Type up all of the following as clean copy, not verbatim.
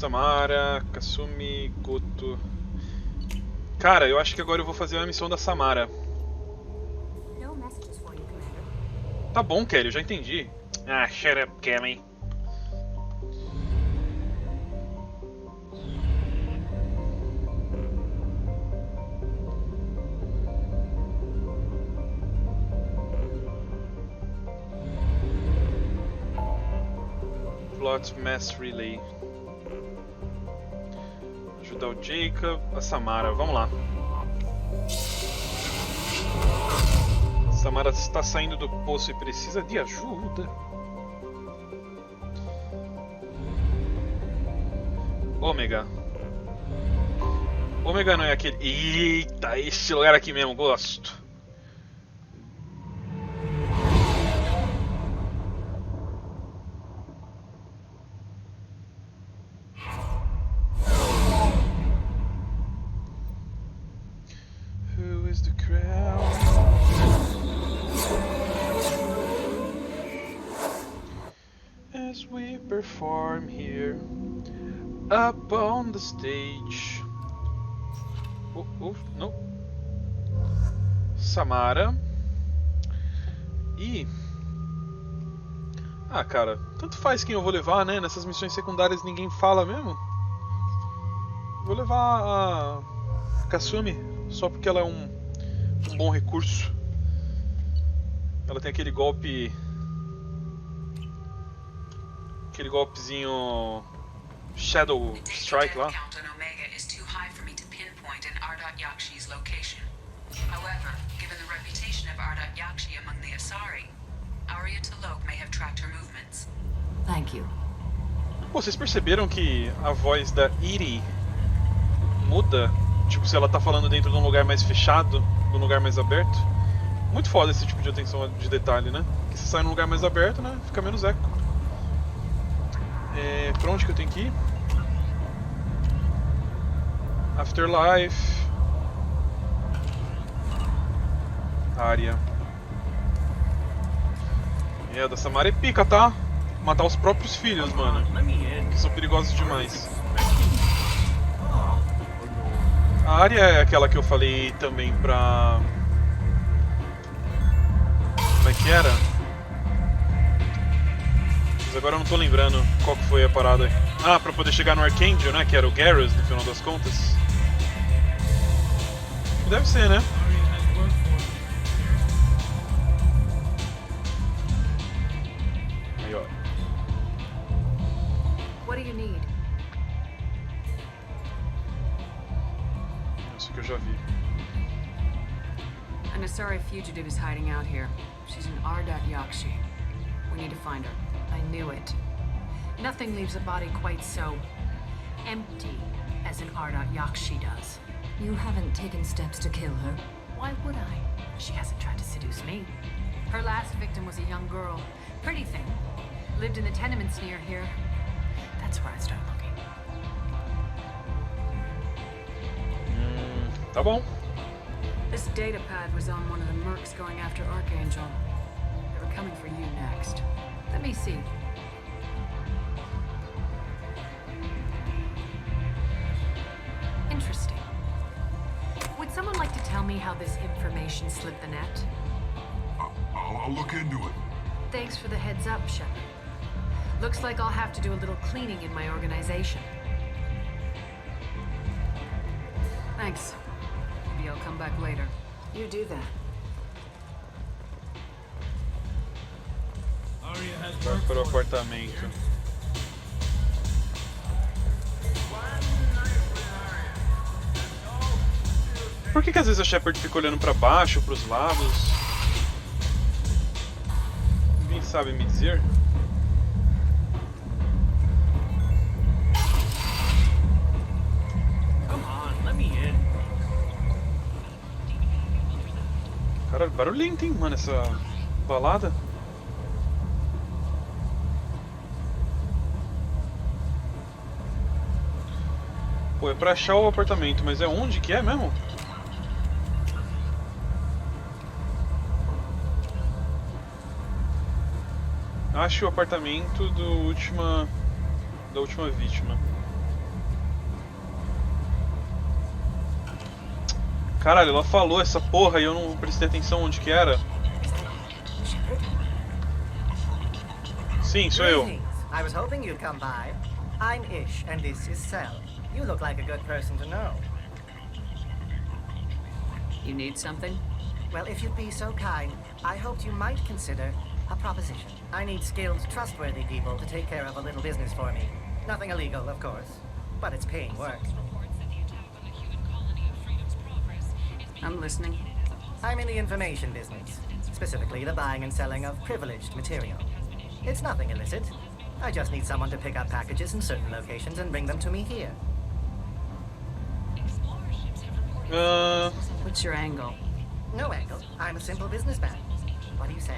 Samara, Kasumi, Goto. Cara, eu acho que agora eu vou fazer a missão da Samara. Tá bom, Kelly, eu já entendi. Ah, shut up, Kelly. Plot Mass Relay. Ajudar o Jacob, a Samara, vamos lá. Samara está saindo do poço e precisa de ajuda. Ômega. Ômega não é aquele... Eita, esse lugar aqui mesmo, gosto. Who is the crowd? As we perform here up on the stage. Não. Samara. E... Ah, cara, tanto faz quem eu vou levar, né? Nessas missões secundárias ninguém fala mesmo. Vou levar a Kasumi, só porque ela é um bom recurso. Ela tem aquele golpe... Aquele golpezinho... Shadow Strike lá. Pô, vocês perceberam que a voz da Iri muda? Tipo, se ela tá falando dentro de um lugar mais fechado, de um lugar mais aberto. Muito foda esse tipo de atenção de detalhe, né? Que se sai num lugar mais aberto, né? Fica menos eco. Pra onde que eu tenho que ir? Afterlife. Área. A da Samara é pica, tá? Matar os próprios filhos, mano. Que são perigosos demais. A área é aquela que eu falei também pra... Como é que era? Mas agora eu não tô lembrando qual que foi a parada. Ah, pra poder chegar no Archangel, né? Que era o Garrus, no final das contas. Deve ser, né? Aí, ó. What do you need? Isso que eu já vi. An Asari fugitive is hiding out here. She's an Ardat Yakshi. We need to find her. I knew it. Nothing leaves a body quite so empty as an Ardat Yakshi does. You haven't taken steps to kill her? Why would I? She hasn't tried to seduce me. Her last victim was a young girl. Pretty thing. Lived in the tenements near here. That's where I start looking. Tá bom. This data pad was on one of the mercs going after Archangel. They were coming for you next. Let me see. Interesting. Would someone like to tell me how this information slipped the net? I'll look into it. Thanks for the heads up, Shepard. Looks like I'll have to do a little cleaning in my organization. Thanks. Maybe I'll come back later. You do that. Vai para o apartamento. Por que às vezes a Shepard fica olhando pra baixo, pros lados? Ninguém sabe me dizer? Caralho, barulhento, hein, mano, essa balada. Pô, é pra achar o apartamento, mas é onde que é mesmo? Ache o apartamento da última vítima. Caralho, ela falou essa porra e eu não prestei atenção onde que era. Sim, sou eu. Greetings. I was hoping you'd come by. I'm Ish, and this is Sel. You look like a good person to know. You need something? Well, if you'd be so kind, I hoped you might consider a proposition. I need skilled, trustworthy people to take care of a little business for me. Nothing illegal, of course, but it's paying work. I'm listening. I'm in the information business, specifically the buying and selling of privileged material. It's nothing illicit. I just need someone to pick up packages in certain locations and bring them to me here. What's your angle? No angle. I'm a simple businessman. What do you say?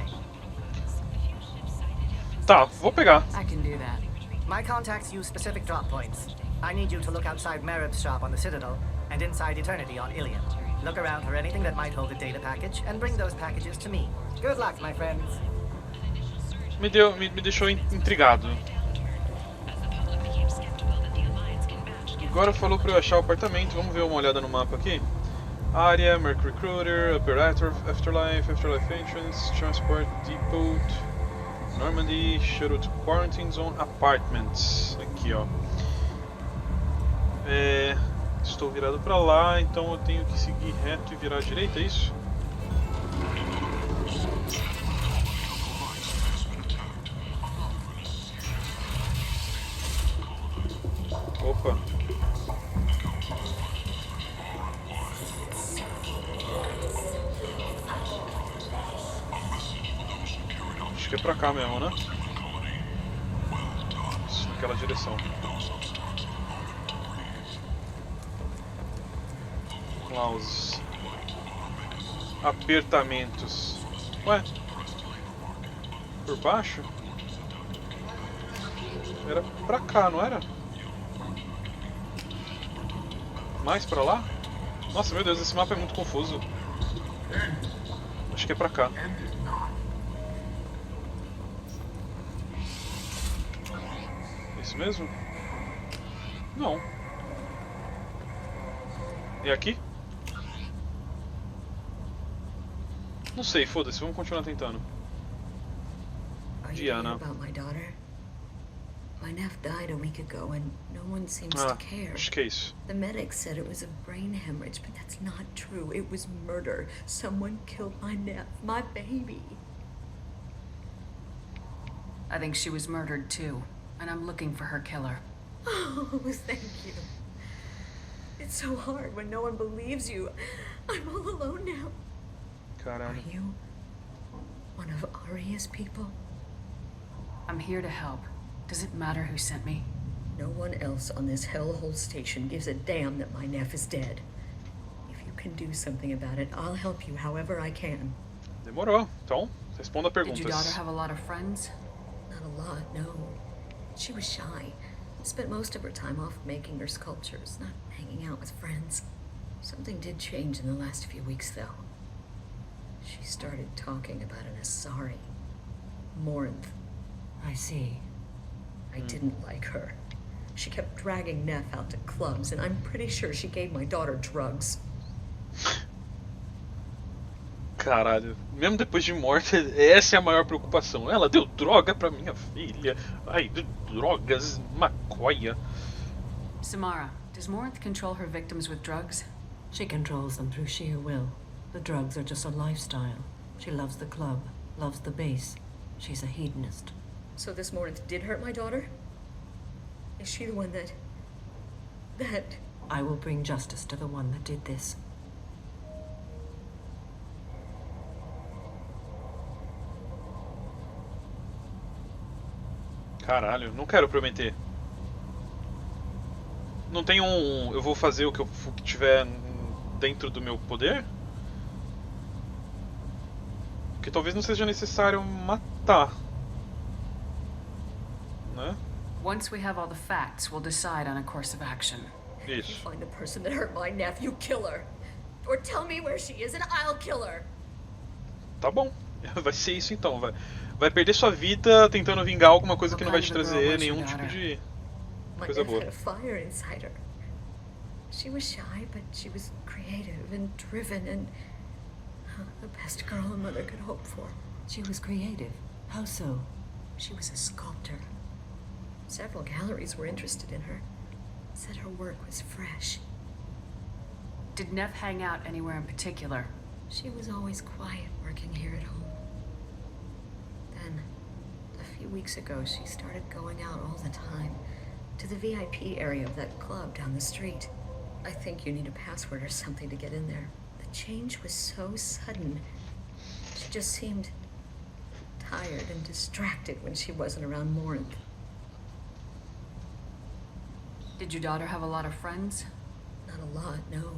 Tá, vou pegar. I can do that. My contacts use specific drop points. I need you to look outside Merib's shop on the Citadel and inside Eternity on Ilion. Look around for anything that might hold a data package and bring those packages to me. Good luck, my friends. Me deixou intrigado. Agora falou pra eu achar o apartamento. Vamos ver uma olhada no mapa aqui. Área, Merc Recruiter, Operator, Afterlife, Afterlife Entrance, Transport Depot, Normandy, Shuttle to Quarantine Zone, Apartments. Aqui, ó. Estou virado pra lá, então eu tenho que seguir reto e virar à direita, é isso? Opa. Acho que é pra cá mesmo, né? Isso, naquela direção. Lá os apertamentos. Ué? Por baixo? Era pra cá, não era? Mais pra lá? Nossa, meu Deus, esse mapa é muito confuso. Acho que é pra cá. Isso mesmo? Não. E aqui? Não sei, foda-se, vamos continuar tentando. Are you Diana. worried about my daughter? My nephew died a week ago and no one seems to care. Acho que é isso. The medics said it was a brain hemorrhage, but that's not true. It was murder. Someone killed my nephew, my baby. I think she was murdered too, and I'm looking for her killer. Oh, thank you. It's so hard when no one believes you. I'm all alone now. Are Caralho. you one of Aria's people? I'm here to help. Does it matter who sent me? No one else on this hellhole station gives a damn that my nephew is dead. If you can do something about it, I'll help you however I can. Demorou. Então, responda Did your daughter perguntas. have a lot of friends? Not a lot, no. She was shy. Spent most of her time off making her sculptures, not hanging out with friends. Something did change in the last few weeks, though. She started talking about an Asari. Morinth. I see. I didn't like her. She kept dragging Neff out to clubs, and I'm pretty sure she gave my daughter drugs. Caralho. Mesmo depois de morta, essa é a maior preocupação. Ela deu droga pra minha filha. Ai, drogas, maconha. Samara, does Morinth control her victims with drugs? She controls them through sheer will. The drugs are just a lifestyle. She loves the club, loves the base. She's a hedonist. So this Morinth did hurt my daughter? Is she the one that... I will bring justice to the one that did this. Caralho, não quero prometer. Não tem um... Eu vou fazer o que eu tiver dentro do meu poder? Porque talvez não seja necessário matar. Né? Once we have all the facts, we'll decide on a course of action. If you Isso. find the person that hurt my nephew, kill her. Or tell me where she is and I'll kill her. Tá bom. Vai ser isso então. Vai perder sua vida tentando vingar alguma coisa que não vai te trazer nenhum tipo de My coisa nephew boa. had a fire inside her. She was shy, but she was creative and driven and the best girl a mother could hope for. She was creative. How so? She was a sculptor. Several galleries were interested in her. Said her work was fresh. Did Neff hang out anywhere in particular? She was always quiet working here at home. Then, a few weeks ago, she started going out all the time to the VIP area of that club down the street. I think you need a password or something to get in there. The change was so sudden. She just seemed tired and distracted when she wasn't around Morinth. Did your daughter have a lot of friends? Not a lot, no.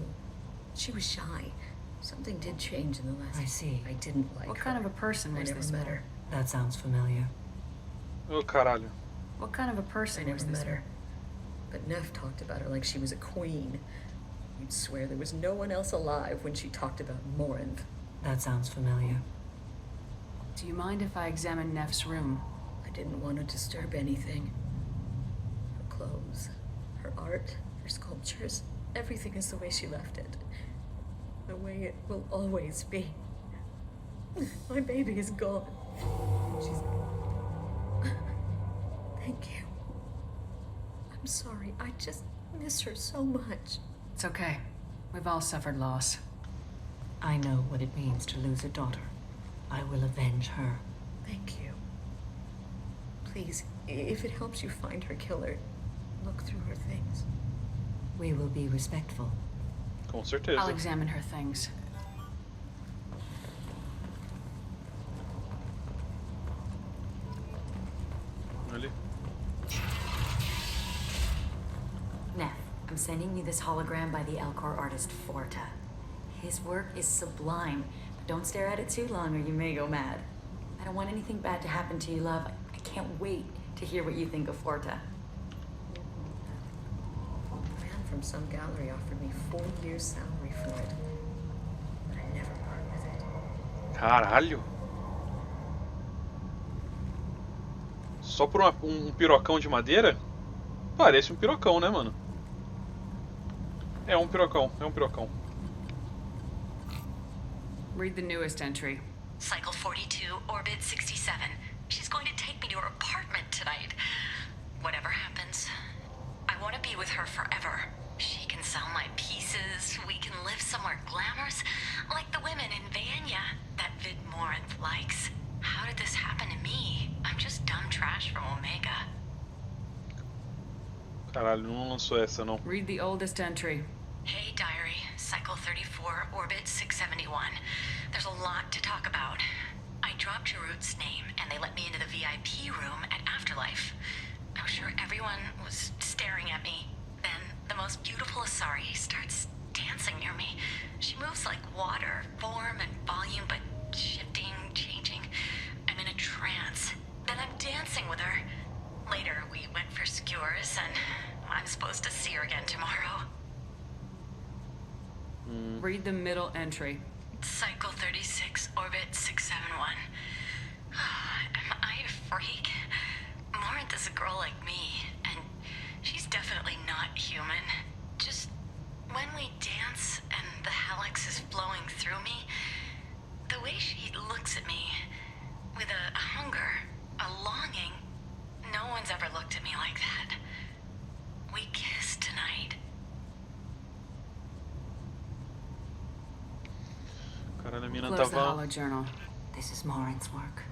She was shy. Something did change in the last... I see. I didn't like her. What kind of a person I was never this met one? her. That sounds familiar. Oh, caralho. What kind of a I person never was this met her. But Neff talked about her like she was a queen. You'd swear there was no one else alive when she talked about Morinth. That sounds familiar. Do you mind if I examine Neff's room? I didn't want to disturb anything. Her clothes, her art, her sculptures, everything is the way she left it. The way it will always be. My baby is gone. She's... Thank you. I'm sorry. I just miss her so much. It's okay. We've all suffered loss. I know what it means to lose a daughter. I will avenge her. Thank you. Please, if it helps you find her killer, look through her things. We will be respectful. Com certeza. I'll examine her things. Ali. Neff, I'm sending you this hologram by the Elcor artist Forta. His work is sublime, but don't stare at it too long or you may go mad. I don't want anything bad to happen to you, love. I can't wait to hear what you think of Forta. A man from some gallery offered me 4 years' salary for it, but I never part with it. Caralho. Só por um pirocão de madeira? Parece um pirocão, né, mano? É um pirocão, é um pirocão. Read the newest entry. Cycle 42, orbit 67. She's going to take me to her apartment tonight. Whatever happens, I want to be with her forever. She can sell my pieces. We can live somewhere glamorous, like the women in Vanya that Vid Morinth likes. How did this happen to me? I'm just dumb trash from Omega. Caralho, não lançou essa não. Read the oldest entry. Hey, diary. Cycle 34, orbit 671. There's a lot to talk about. I dropped Jarut's name, and they let me into the VIP room at Afterlife. I was sure everyone was staring at me. Then the most beautiful Asari starts dancing near me. She moves like water, form and volume, but shifting, changing. I'm in a trance. Then I'm dancing with her. Later, we went for skewers, and I'm supposed to see her again tomorrow. Read the middle entry. Cycle 36, orbit 671. Am I a freak? Morinth is a girl like me, and she's definitely not human. Just when we dance and the helix is flowing through me, the way she looks at me, with a hunger, a longing, no one's ever looked at me like that. We kiss tonight. Caralho, a mina Close the tava. hollow journal. This is Morinth's work.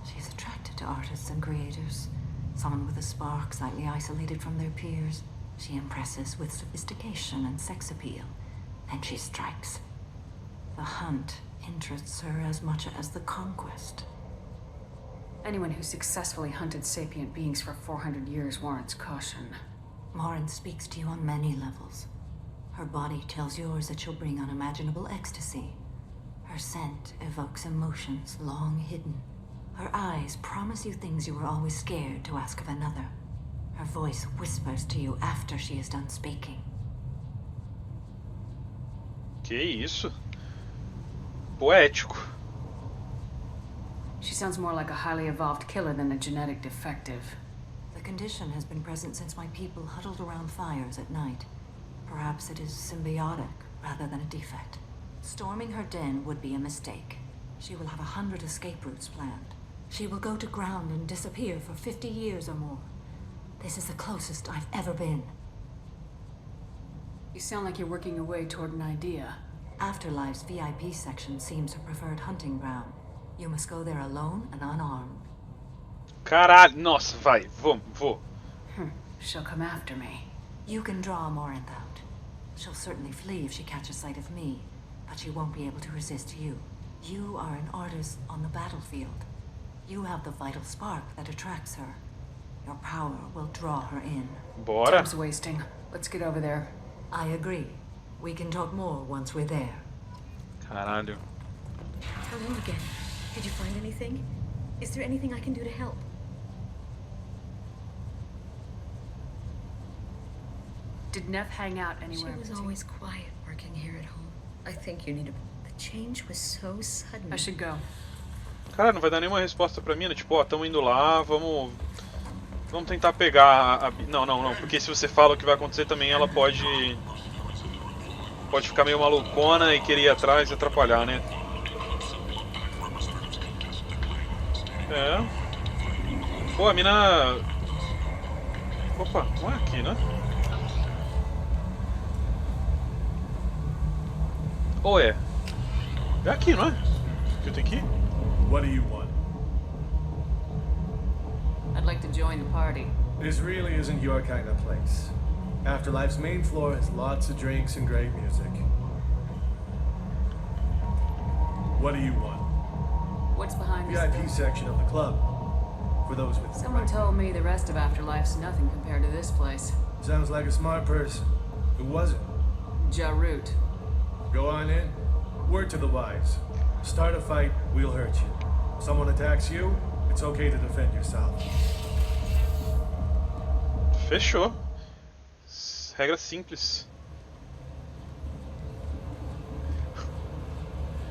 She's attracted to artists and creators. Someone with a spark, slightly isolated from their peers. She impresses with sophistication and sex appeal. Then she strikes. The hunt interests her as much as the conquest. Anyone who successfully hunted sapient beings for 400 years warrants caution. Morinth speaks to you on many levels. Her body tells yours that she'll bring unimaginable ecstasy. Her scent evokes emotions long hidden. Her eyes promise you things you were always scared to ask of another. Her voice whispers to you after she is done speaking. Que isso? Poético. She sounds more like a highly evolved killer than a genetic defective. The condition has been present since my people huddled around fires at night. Perhaps it is symbiotic rather than a defect. Storming her den would be a mistake. She will have 100 escape routes planned. She will go to ground and disappear for 50 years or more. This is the closest I've ever been. You sound like you're working your way toward an idea. Afterlife's VIP section seems her preferred hunting ground. You must go there alone and unarmed. Caralho, nossa, vai, vou. She'll come after me. You can draw Morinth out. She'll certainly flee if she catches sight of me, but she won't be able to resist you. You are an artist on the battlefield. You have the vital spark that attracts her. Your power will draw her in. Bora. Time's wasting. Let's get over there. I agree. We can talk more once we're there. Caralho. Hello again. Did you find anything? Is there anything I can do to help? Did Neff hang out anywhere? She was always quiet working here at home. I think you need a... The change was so sudden. I should go. Cara, não vai dar nenhuma resposta pra mim, né? Tipo, ó, tamo indo lá, vamos tentar pegar a... Não, porque se você fala o que vai acontecer também, ela pode ficar meio malucona e querer ir atrás e atrapalhar, né? É. Pô, a mina... Opa, não é aqui, né? Ou é? É aqui, não é? Que eu tenho que ir? What do you want? I'd like to join the party. This really isn't your kind of place. Afterlife's main floor has lots of drinks and great music. What do you want? What's behind this VIP thing? section of the club. For those with... Someone told me the rest of Afterlife's nothing compared to this place. Sounds like a smart person. Who was it? Jarut. Go on in. Word to the wise. Start a fight, we'll hurt you. Someone attacks you, it's okay to defend yourself. Fechou. Regra simples.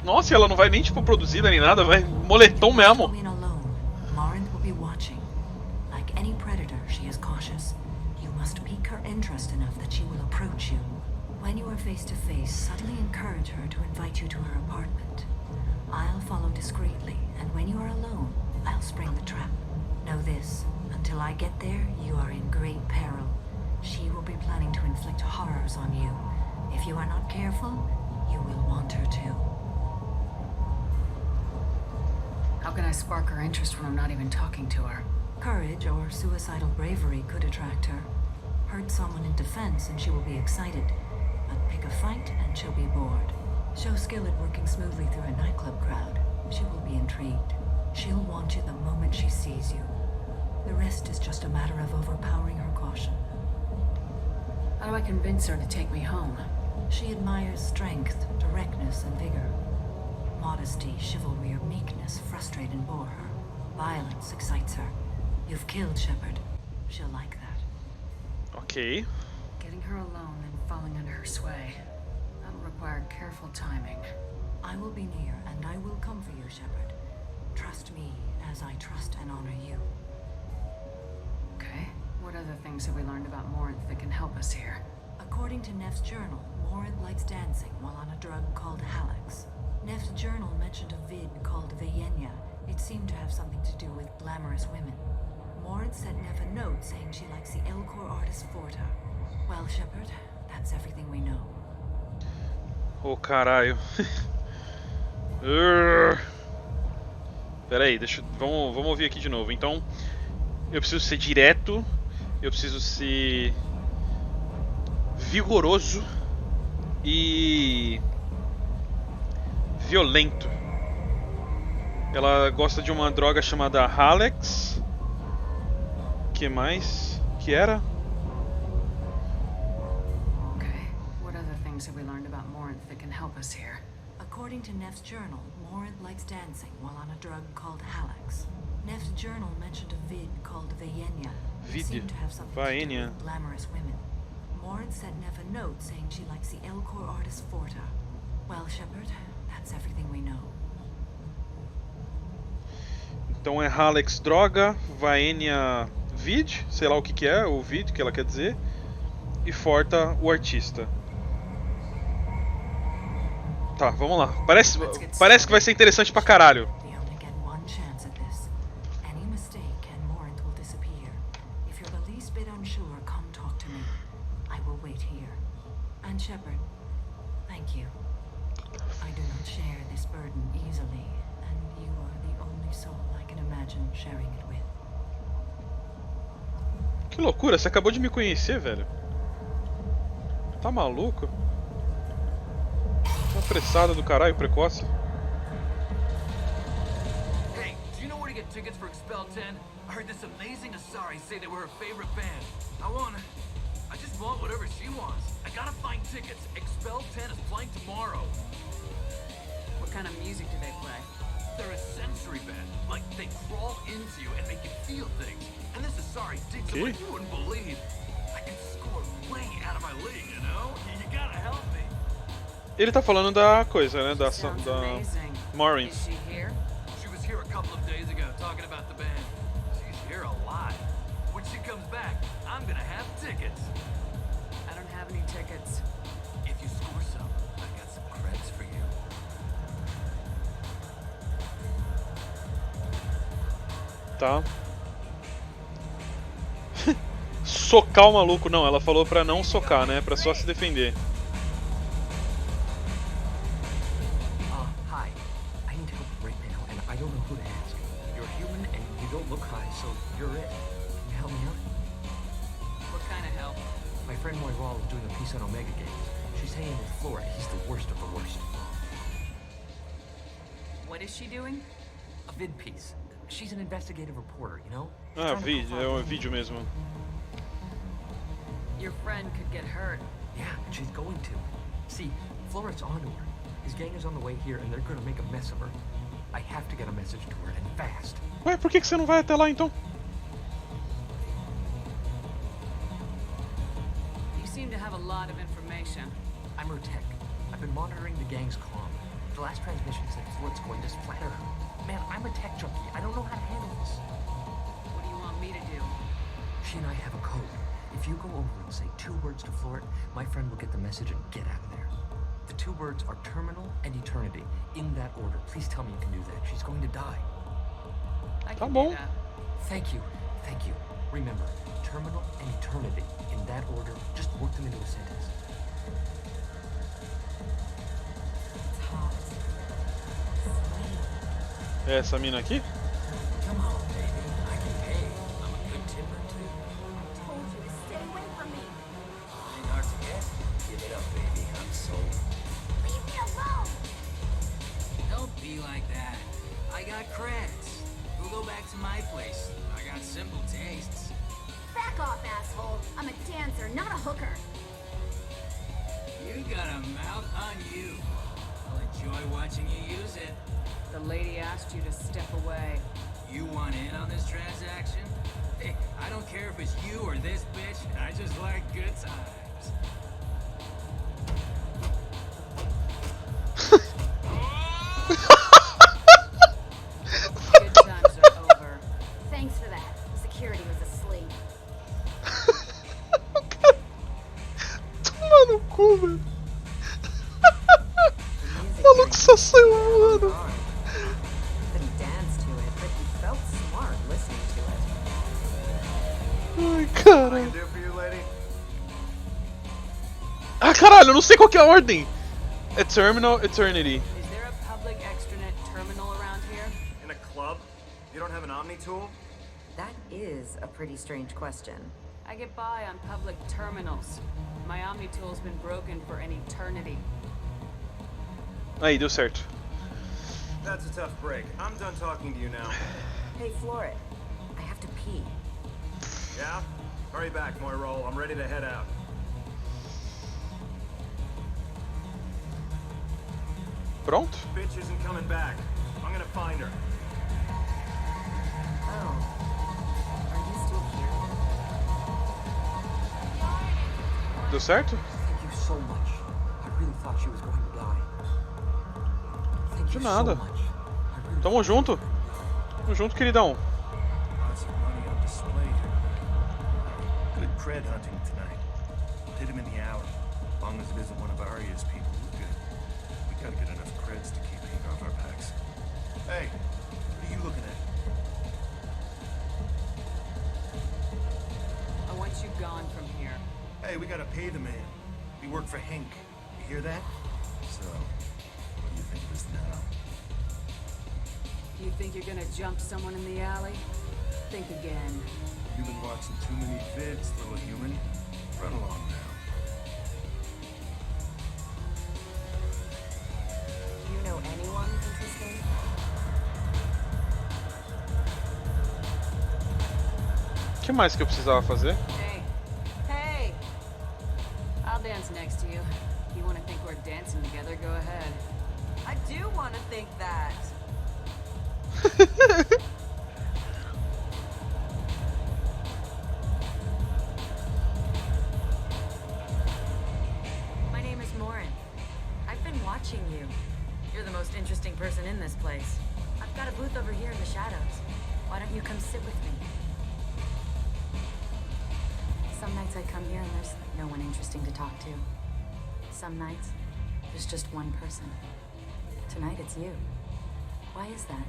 Nossa, e ela não vai nem tipo produzida nem nada, vai moletom mesmo. Come in alone. Morinth will be watching. Like any predator, she is cautious. You must pique her interest enough that she will approach you. When you are face to face, subtly encourage her to invite you to her apartment. I'll follow discreetly, and when you are alone, I'll spring the trap. Know this, until I get there, you are in great peril. She will be planning to inflict horrors on you. If you are not careful, you will want her to. How can I spark her interest when I'm not even talking to her? Courage or suicidal bravery could attract her. Hurt someone in defense and she will be excited. But pick a fight and she'll be bored. Show skill at working smoothly through a nightclub crowd. She will be intrigued. She'll want you the moment she sees you. The rest is just a matter of overpowering her caution. How do I convince her to take me home? She admires strength, directness, and vigor. Modesty, chivalry, or meekness frustrate and bore her. Violence excites her. You've killed Shepard. She'll like that. Ok. Getting her alone and falling under her sway. That'll require careful timing. I will be near, and I will come for you, Shepard. Trust me as I trust and honor you. Okay. What other things have we learned about Morinth that can help us here? According to Neff's journal, Morinth likes dancing while on a drug called Halex. Neff's journal mentioned a vid called Vayenya. It seemed to have something to do with glamorous women. Morinth sent Neff a note saying she likes the Elcor artist Forta. Well, Shepard, that's everything we know. Oh, caralho. Pera aí, vamos ouvir aqui de novo. Então, eu preciso ser direto, eu preciso ser vigoroso e violento. Ela gosta de uma droga chamada Halex. Que mais? Que era? Okay. What other things have we learned about Morinth that can help us here? According to Neff's journal, Morinth likes dancing while on a drug called Halex. Neff's journal mentioned a vid called Vayenya. It seemed to have something to do Vayenya. with glamorous women. Morinth sent Neff a note saying she likes the Elcor artist Forta. Well, Shepard, that's everything we know. Então é Halex droga, Vayenya vid, sei lá o que é o vid que ela quer dizer. e Forta o artista. Tá, vamos lá. Parece que vai ser interessante pra caralho. We only get one chance at this. Any mistake and Morant will disappear. If you're the least bit unsure, come talk to me. I will wait here. And Shepard, thank you. I do not share this burden easily, and you are the only soul I can imagine sharing it with. Que loucura, você acabou de me conhecer, velho. Tá maluco? Tá apressada do caralho, precoce. Hey, do you know where to get tickets for Expel 10? I heard this amazing Asari say they were her favorite band. I just want whatever she wants. I gotta find tickets. Expel 10 is playing tomorrow. What kind of music do they play? They're a sensory band. Like, they crawl into you and make you feel things. And this Asari digs them like you wouldn't believe. I can score way out of my league, you know? You gotta help me. Ele tá falando da coisa, né? Da Maureen. Is she here? She was here a couple of days ago talking about the band. She's here a lot. When she comes back, I'm gonna have tickets. I don't have any tickets. If you score some, I got some creds for you. Tá. Socar o maluco, não, ela falou pra não socar, né? Pra só se defender. Hi. I need help right now, and I don't know who to ask. You're human, and you don't look high, so you're it. Can you help me out? What kind of help? My friend Moira is doing a piece on Omega Games. She's hanging with Flora. He's the worst of the worst. What is she doing? A vid piece. She's an investigative reporter, you know? Ah, vídeo, é um vídeo mesmo. Your friend could get hurt. Yeah, and she's going to. See, Flora's onto her. His gang is on the way here, and they're gonna make a mess of her. I have to get a message to her, and fast. Ué, por que você não vai até lá então? You seem to have a lot of information. I'm her tech. I've been monitoring the gang's comm. The last transmission said Floyd's going to splatter her. Man, I'm a tech junkie. I don't know how to handle this. What do you want me to do? She and I have a code. If you go over and say 2 words to Floyd, my friend will get the message and get out of there. The 2 words are terminal and eternity. In that order. Please tell me you can do that. She's going to die. I can do that. Thank you. Thank you. Remember, terminal and eternity. In that order, just work them into a sentence. It's hot. Sweet. É essa mina aqui? Come on, baby. I can pay. I'm a good tipper, too. I told you to stay away from me. Ain't hard to get. Give it up, baby. I'm sold. Leave me alone. Don't be like that. I got creds. We'll go back to my place. I got simple tastes. Back off, asshole. I'm a dancer, not a hooker. You got a mouth on you. I'll enjoy watching you use it. The lady asked you to step away. You want in on this transaction? Hey, I don't care if it's you or this bitch. I just like good times. Good times are over. Thanks for that. Security was asleep. Toma no cu, velho. O maluco só saiu voando. Couldn't dance to it, but he felt smart listening to it. Ai, caralho. Ah, caralho, eu não sei qual que é a ordem. É Terminal Eternity. Is there a public extranet terminal around here? In a club? You don't have an Omni tool? That is a pretty strange question. I get by on public terminals. My Omni tool's been broken for an eternity. Aí, deu certo. That's a tough break. I'm done talking to you now. Hey, Florid, I have to pee. Yeah? Hurry back, Moira. I'm ready to head out. Pronto? Bitch isn't coming back. I'm gonna find her. Oh. Are you still here? Deu certo? Thank you so much. I really thought she was going to die. Thank De you nada. so much. I really Tamo junto. Tamo junto, queridão. Lots of money on display here. Good cred hunting tonight. hit him in the alley. As long as it isn't one of Arya's people, we're good. We gotta get enough creds to keep ink off our backs. Hey, what are you looking at? I want you gone from here. Hey, we gotta pay the man. We work for Hink. You hear that? So, what do you think of this now? You think you're gonna jump someone in the alley? Think again. You've been watching too many vids, little human. Run along now. Do you know anyone interesting? O que mais que eu precisava fazer? Hey. Hey! I'll dance next to you. You wanna think we're dancing together, go ahead. I do want to think that. My name is Morin. I've been watching you. You're the most interesting person in this place. I've got a booth over here in the shadows. Why don't you come sit with me? Some nights I come here and there's no one interesting to talk to. Some nights, there's just one person. Tonight it's you. Why is that?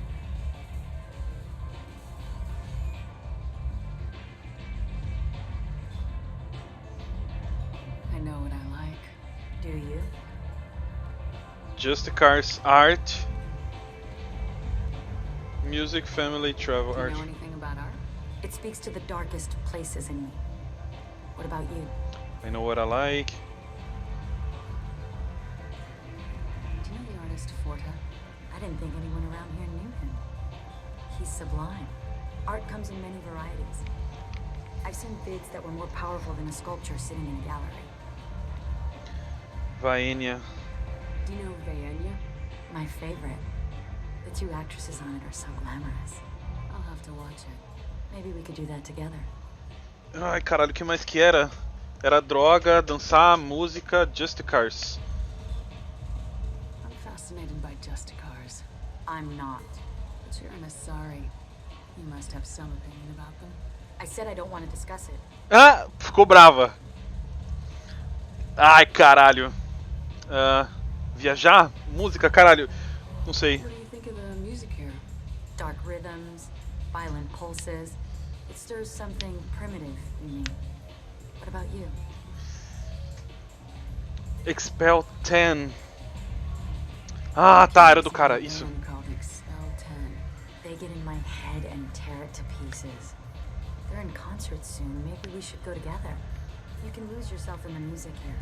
I know what I like. Do you? Justicar's art, music, family, travel, Do you art. know anything about art? It speaks to the darkest places in me. What about you? I know what I like. Do you know the artist Forta? I didn't think anyone around here knew him. He's sublime. Art comes in many varieties. I've seen vids that were more powerful than a sculpture sitting in a gallery. Vaenia. Do you know Vaenia? My favorite. The two actresses on it are so glamorous. I'll have to watch it. Maybe we could do that together. Ai caralho, o que mais que era? Era droga, dançar, música, Justicars. I'm fascinated by Justicars. I'm not. But you're an Asari. You must have some opinion about them. I said I don't want to discuss it. Ah, ficou brava. Ai caralho. Viajar? Música? Caralho. Não sei. What do you think of the music here? Dark rhythms, violent pulses. It stirs something primitive in me. What about you? Expel 10. Ah, tá, era do cara, isso. Band called Expel 10. They get in my head and tear it to pieces. They're in concert soon. Maybe we should go together. You can lose yourself in the music here.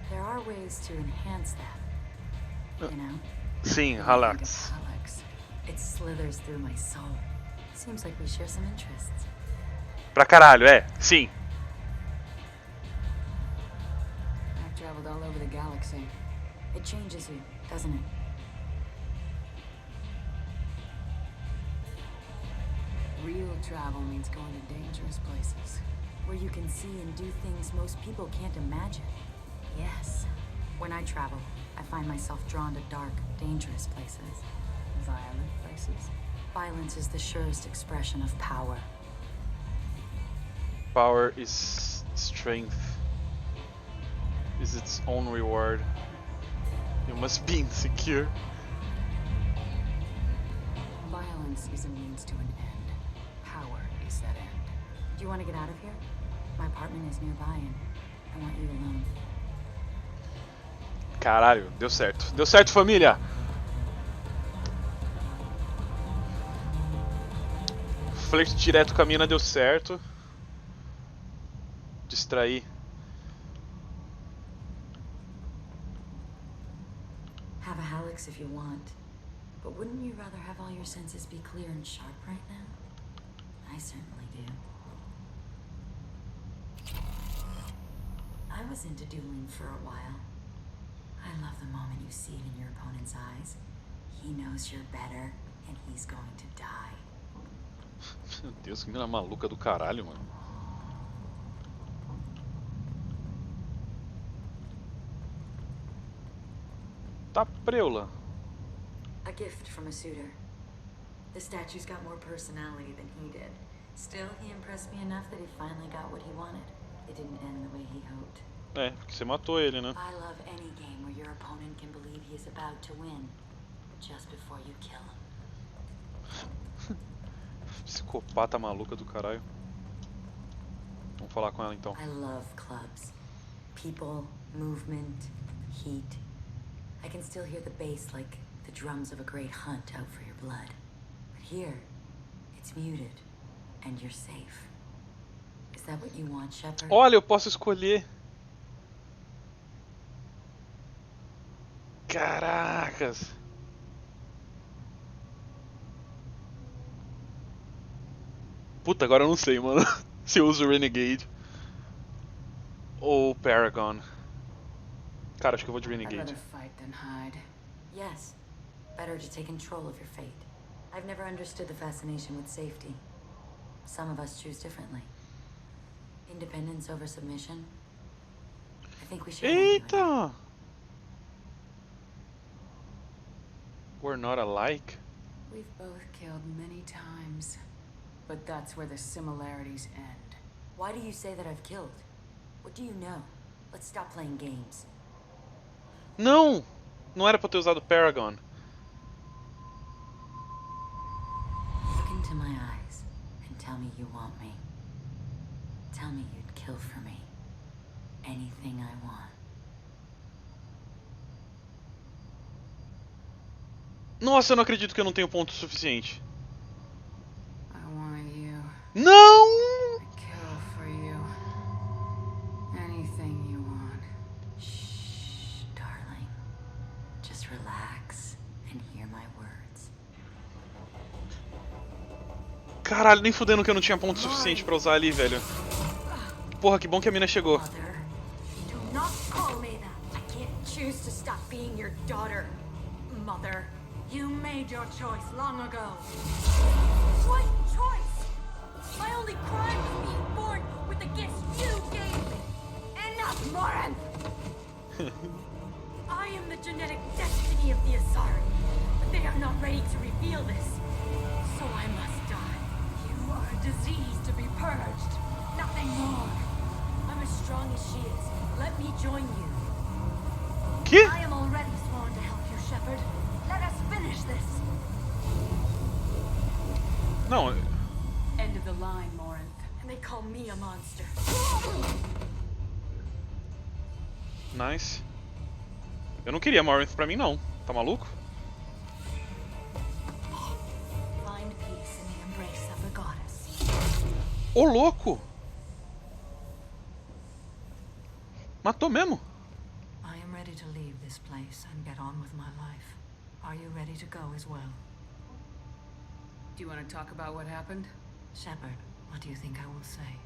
There are ways to enhance that. You know? Sim, Think relax. of Alex. It slithers through my soul. Seems like we share some interests. Pra caralho, sim. I've traveled all over the galaxy. It changes you, doesn't it? Real travel means going to dangerous places. Where you can see and do things most people can't imagine. Yes. When I travel, I find myself drawn to dark, dangerous places. Violent places. Violence is the surest expression of power. Power is strength. Is its own reward. You must be insecure. Violence is a means to an end. Power is that end. Do you want to get out of here? My apartment is nearby and I want you alone. Caralho, deu certo. Deu certo, família! Flerte direto com a mina deu certo. Distrair. Have a Halix if you want. But wouldn't you rather have all your senses be clear and sharp right now? I certainly do. I was into dueling for a while. I love the moment you see it in your opponent's eyes. He knows you're better, and he's going to die. Meu Deus, que mina maluca do caralho, mano. Tá preula. A gift from a suitor. The statue's got more personality than he did. Still, he impressed me enough that he finally got what he wanted. It didn't end the way he hoped. É, porque você matou ele, né? I love any game where your opponent can believe he is about to win just before you kill him. Psicopata maluca do caralho. Vamos falar com ela então. I love clubs. People, movement, heat. I can still hear the bass like the drums of a great hunt out for your blood. But here, it's muted, and you're safe. Is that what you want, Shepard? Olha, eu posso escolher. Caracas. Puta, agora eu não sei, mano. Se eu uso o Renegade ou Paragon. Cara, acho que eu vou de I'd Renegade. rather fight than hide. Yes. Better to take control of your fate. I've never understood the fascination with safety. Some of us choose differently. Independence over submission. I think we should. Eita! We're not alike. We've both killed many times, but that's where the similarities end. Why do you say that I've killed? What do you know? Let's stop playing games. Não! Não era pra eu ter usado Paragon. Look into my eyes and tell me you want me. Tell me you'd kill for me. Anything I want. Nossa, eu não acredito que eu não tenho ponto suficiente. I want you. Não! I'd kill for you. Anything you want. Shh, darling. Just relax and hear my words. Caralho, nem fudendo que eu não tinha ponto suficiente pra usar ali, velho. Porra, que bom que a mina chegou. Mother, do not call me that. I can't choose to stop being your daughter. Mother, you made your choice long ago. What choice? My only crime was being born with the gifts you gave me. Enough, Moran! I am the genetic destiny of the Asari, but they are not ready to reveal this. So I must die. You are a disease to be purged. Nothing more. I'm as strong as she is. Let me join you. Que? I am already sworn to help you, Shepard. Let us finish this. Não, End of the line, Morinth. And they call me a monster. nice. Eu não queria Morinth pra mim, não. Tá maluco? Find peace in the embrace of the goddess. Ô, louco! Matou mesmo? I am ready to leave this place and get on with my life. Are you ready to go as well? Do you want to talk about what happened? Shepard, what do you think I will say?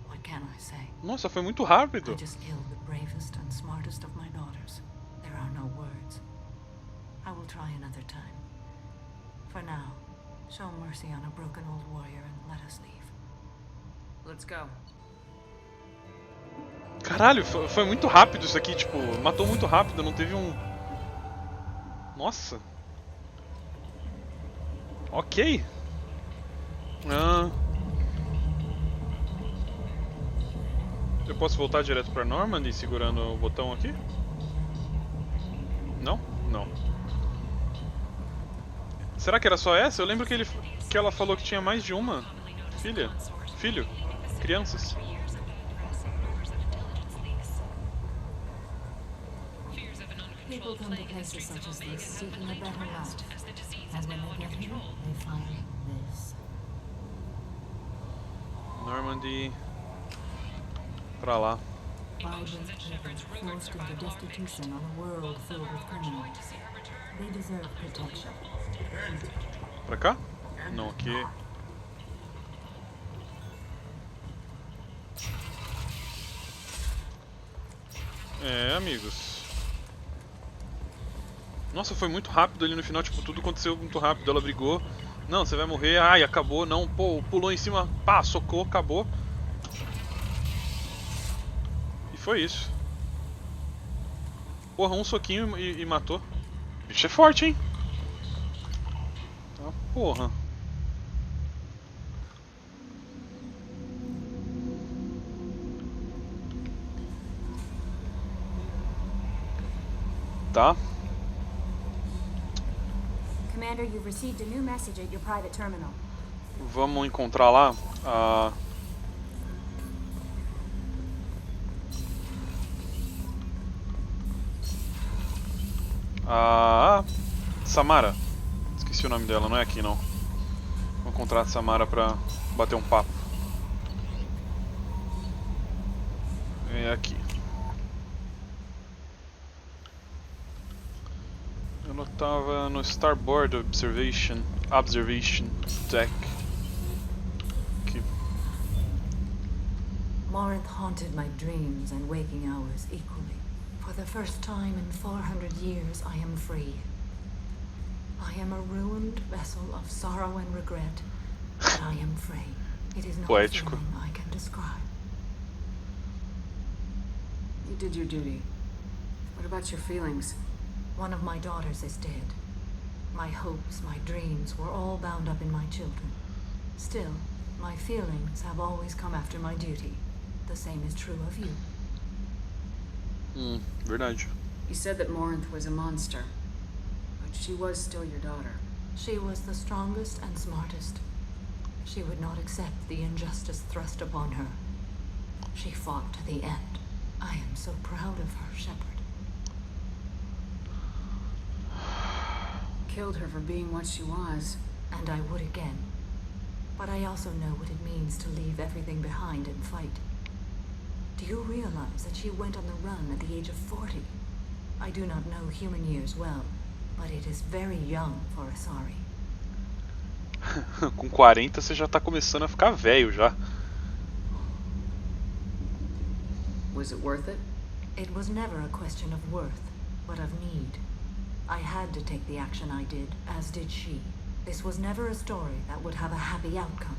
What can I say? Nossa, foi muito rápido. I just killed the bravest and smartest of my daughters. There are no words. I will try another time. For now, show mercy on a broken old warrior and let us leave. Let's go. Caralho, foi muito rápido isso aqui, tipo, matou muito rápido, não teve um... Nossa. Ok. Eu posso voltar direto pra Normandy segurando o botão aqui? Não? Não. Será que era só essa? Eu lembro que ela falou que tinha mais de uma filha. Filho. Crianças. People come to places such as this seeking a better life. And when they get here, they find this. Normandy. Pra lá. Vibrant people forced into destitution on a world filled with criminals. They deserve protection. Pra cá? Não, aqui. É, amigos. Nossa, foi muito rápido ali no final, tipo, tudo aconteceu muito rápido. Ela brigou. Não, você vai morrer. Ai, acabou. Não, pô, pulou em cima. Pá, socou, acabou. E foi isso. Porra, um soquinho e matou. O bicho é forte, hein? Tá, porra. Tá. Commander, you've received a new message at your private terminal. Vamos encontrar lá a Samara. Esqueci o nome dela, não é aqui não. Vou encontrar a Samara pra bater um papo. É aqui. Ela tava no Starboard Observation Deck. Aqui. Morinth haunted my dreams and waking hours equally. For the first time in 400 years, I am free. I am a ruined vessel of sorrow and regret, but I am free. It is not a Poético. feeling I can describe. You did your duty. What about your feelings? One of my daughters is dead. My hopes, my dreams were all bound up in my children. Still, my feelings have always come after my duty. The same is true of you. Verdade. You said that Morinth was a monster, but she was still your daughter. She was the strongest and smartest. She would not accept the injustice thrust upon her. She fought to the end. I am so proud of her, Shepard. Killed her for being what she was. And I would again. But I also know what it means to leave everything behind and fight. Do you realize that she went on the run at the age of 40? I do not know human years well, but it is very young for Asari. Com 40 você já tá começando a ficar velho já. Was it worth it? It was never a question of worth, but of need. I had to take the action I did, as did she. This was never a story that would have a happy outcome.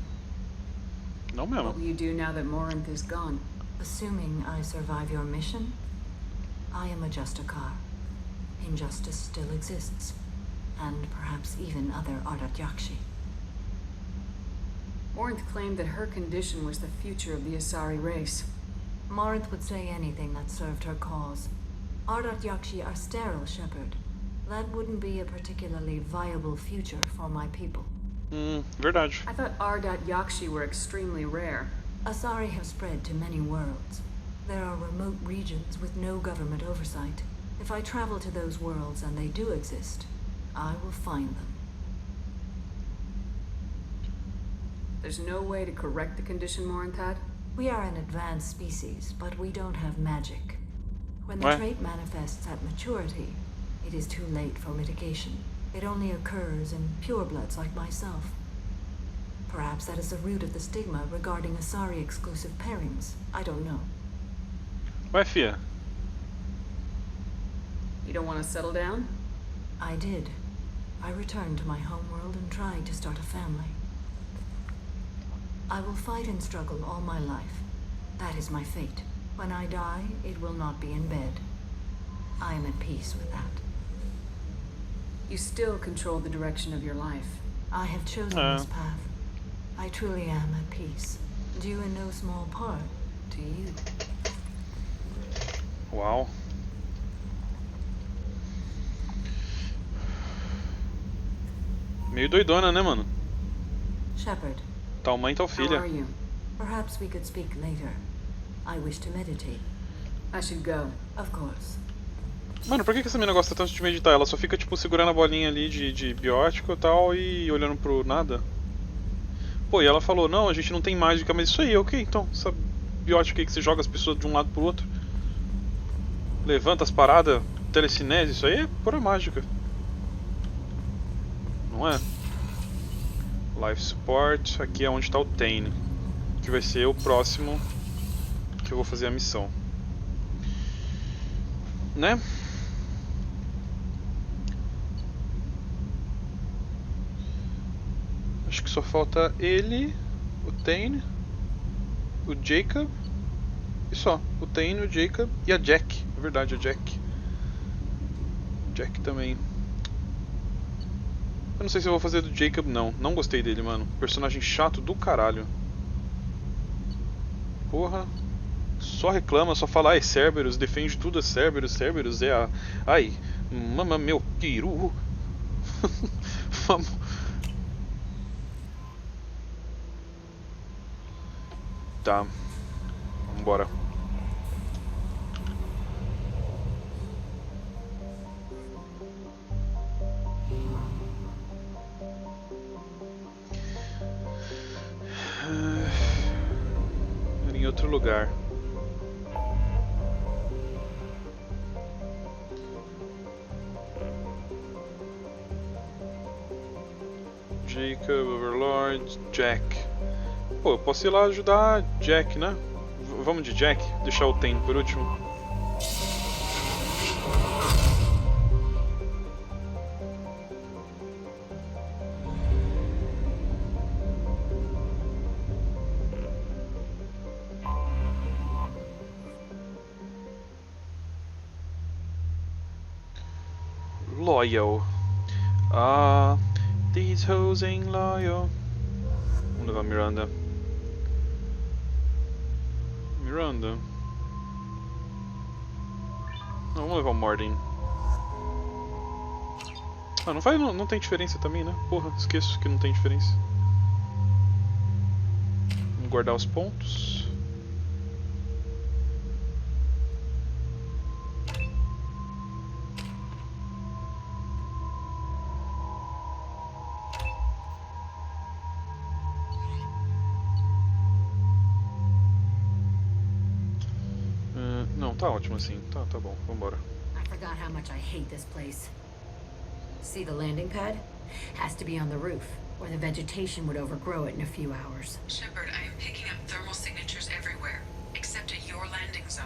Não mesmo. What will you do now that Morinth is gone? Assuming I survive your mission, I am a Justicar. Injustice still exists, and perhaps even other Ardat Yakshi. Morinth claimed that her condition was the future of the Asari race. Morinth would say anything that served her cause. Ardat Yakshi are sterile, Shepard. That wouldn't be a particularly viable future for my people. Verdade. I thought Ardat Yakshi were extremely rare. Asari have spread to many worlds. There are remote regions with no government oversight. If I travel to those worlds and they do exist, I will find them. There's no way to correct the condition Morinth had? We are an advanced species, but we don't have magic. When the What? trait manifests at maturity, it is too late for mitigation. It only occurs in purebloods like myself. Perhaps that is the root of the stigma regarding Asari exclusive pairings. I don't know. Ué, fia. You don't want to settle down? I did. I returned to my homeworld and tried to start a family. I will fight and struggle all my life. That is my fate. When I die, it will not be in bed. I am at peace with that. You still control the direction of your life. I have chosen this path. I truly am at peace. Due in no small part to you. Uau. Meio doidona, né, mano? Shepard, Tal mãe, tal How filha. are you? perhaps we could speak later. I wish to meditate. I should go. Of course. Mano, por que essa mina gosta tanto de meditar? Ela só fica, tipo, segurando a bolinha ali de biótico e tal e olhando pro nada. Pô, e ela falou, não, a gente não tem mágica, mas isso aí, ok, então, essa biótica aí que você joga as pessoas de um lado pro outro. Levanta as paradas, telecinese, isso aí é pura mágica. Não é? Life Support, aqui é onde tá o Tane, que vai ser o próximo que eu vou fazer a missão. Né? Acho que só falta ele, o Tane, o Jacob e só. O Tane, o Jacob e a Jack. É verdade, a Jack. Jack também. Eu não sei se eu vou fazer do Jacob, não. Não gostei dele, mano. Personagem chato do caralho. Porra. Só reclama, só fala, ai, Cerberus, defende tudo, é Cerberus, Cerberus é a... Ai, mama meu peru. Vamos... Tá. Vambora. Era em outro lugar. Jacob, Overlord, Jack. Pô, eu posso ir lá ajudar Jack, né? Vamos de Jack? Deixar o Ten por último. Loyal. Ah, these hoes ain't loyal. Vamos levar a Miranda. Miranda. Não, vamos levar o Morden. Ah, não vai, não tem diferença também, né? Porra, esqueço que não tem diferença. Vamos guardar os pontos. Não, tá ótimo assim. Tá bom, vambora. I forgot how much I hate this place. See the landing pad? Has to be on the roof, or the vegetation would overgrow it in a few hours. Shepard, I am picking up thermal signatures everywhere, except at your landing zone.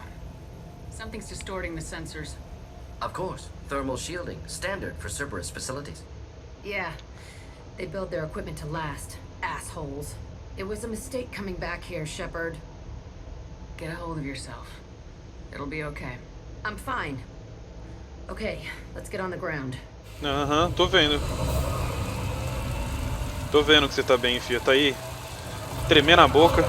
Something's distorting the sensors. Of course. Thermal shielding. Standard for Cerberus facilities. Yeah. They build their equipment to last. Assholes. It was a mistake coming back here, Shepard. Get a hold of yourself. It'll be okay. I'm fine. Okay, let's get on the ground. Aham, tô vendo. Tô vendo que você tá bem, filha. Tá aí, tremendo a boca.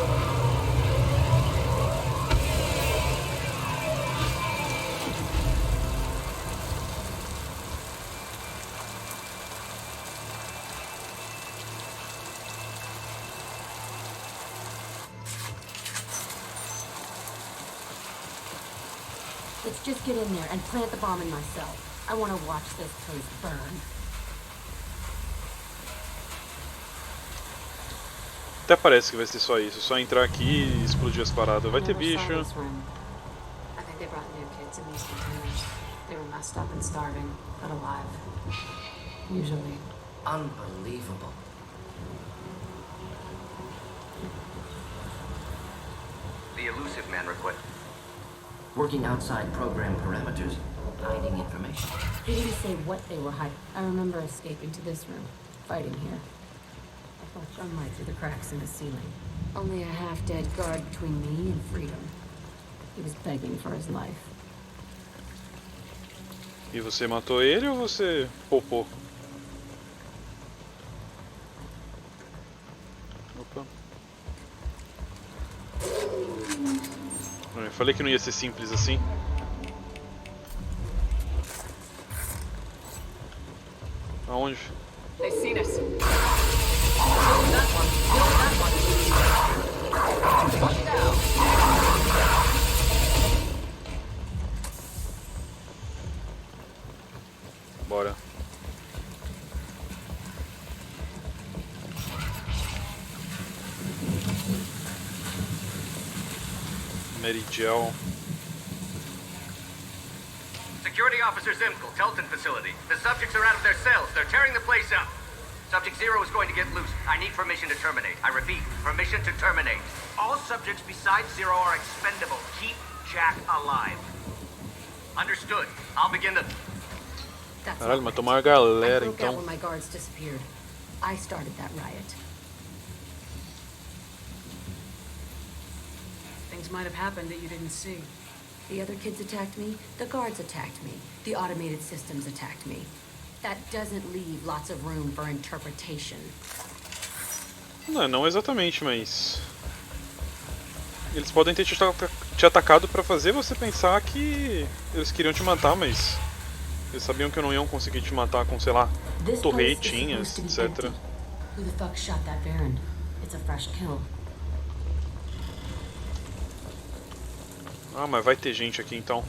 Let's just get in there and plant the bomb in myself. I want to watch this place burn. Até parece que vai ser só isso. Só entrar aqui e explodir as paradas. Vai ter bicho. I think they brought new kids in these containers. They were messed up and starving, but alive. Usually. Unbelievable. The elusive man request. Working outside program parameters, hiding information. He didn't say what they were hiding. I remember escaping to this room, fighting here. I felt sunlight through the cracks in the ceiling. Only a half-dead guard between me and freedom. He was begging for his life. E você matou ele ou você popou? Opa. Eu falei que não ia ser simples assim. Aonde? They've seen us. Bora. Meridial. Security Officer Zimkel, Telton facility. The subjects are out of their cells. They're tearing the place up. Subject Zero is going to get loose. I need permission to terminate. I repeat, permission to terminate. All subjects besides Zero are expendable. Keep Jack alive. Understood. I'll begin the... Caralho, matou uma galera I broke out então. when my guards disappeared. I started that riot. Things might have happened that you didn't see. The other kids attacked me, the guards attacked me, the automated systems attacked me. That doesn't leave lots of room for interpretation. Não exatamente, mas... Eles podem ter te atacado pra fazer você pensar que eles queriam te matar, mas eles sabiam que não iam conseguir te matar com, sei lá, torretinhas, etc. Who the fuck shot that Baron? It's a fresh kill. Ah, mas vai ter gente aqui então.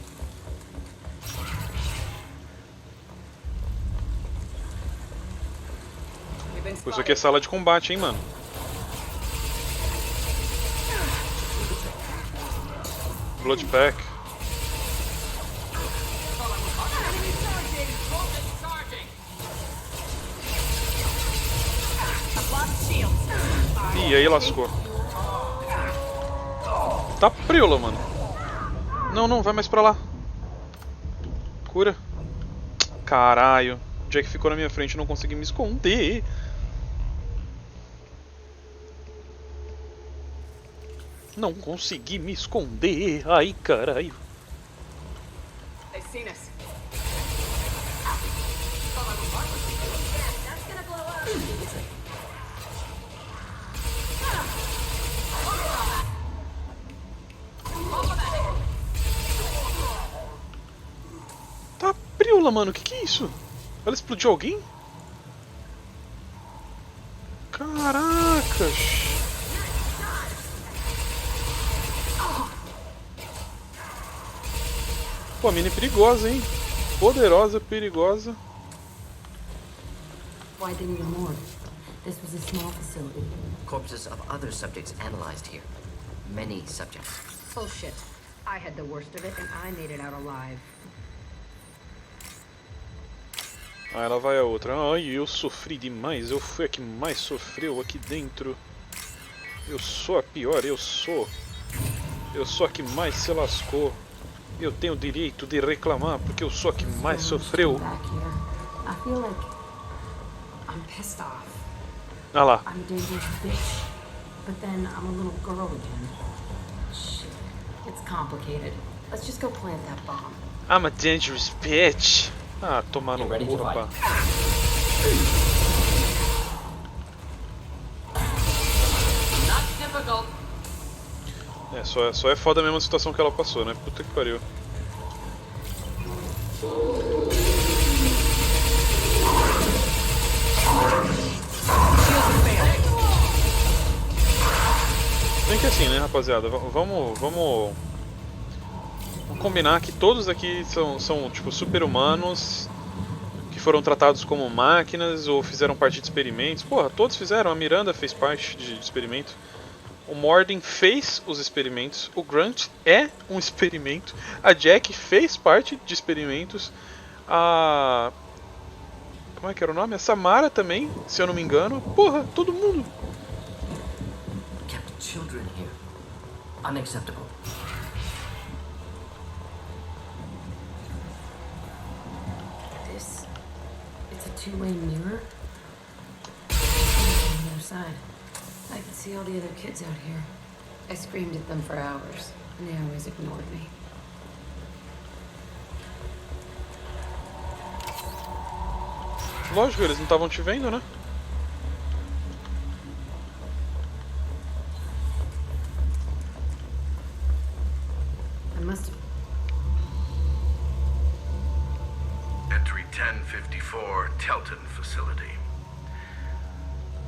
Pô, isso aqui é sala de combate, hein, mano. Blood Pack. Ih, aí lascou. Tá priola, mano. Não, não, vai mais pra lá. Cura. Caralho. O Jack ficou na minha frente e não consegui me esconder. Não consegui me esconder. Ai, caralho. Tá priola, mano. Que é isso? Ela explodiu alguém? Caracas. Pô, a mina é perigosa, hein? Poderosa, perigosa. Why didn't you more? This was a small facility. Corpses of other subjects analyzed here. Many subjects. Bullshit. I had the worst of it and I made it out alive. Ah, lá vai a outra. Ai, eu sofri demais. Eu fui a que mais sofreu aqui dentro. Eu sou a pior, eu sou. Eu sou a que mais se lascou. Eu tenho o direito de reclamar porque eu sou a que mais sofreu. I feel like I'm pissed off. Ah lá. I'm a dangerous bitch, but then I'm a little girl again. Shit, it's complicated. Let's just go plant that bomb. I'm a dangerous bitch. Ah, tomar no cu, rapaz. Not difficult. É, só é foda mesmo a situação que ela passou, né? Puta que pariu. Bem que assim, né, rapaziada? Vamos combinar que todos aqui são tipo super-humanos que foram tratados como máquinas ou fizeram parte de experimentos. Porra, todos fizeram. A Miranda fez parte de experimento. O Morden fez os experimentos. O Grant é um experimento. A Jack fez parte de experimentos. A... Como é que era o nome? A Samara também, se eu não me engano. Porra, todo mundo. Kept children here. Unacceptable. It's a two-way mirror. On the other side. I can see all the other kids out here. I screamed at them for hours, and they always ignored me. Lógico, eles não estavam te vendo, né? I must have... Entry 1054, Telton Facility.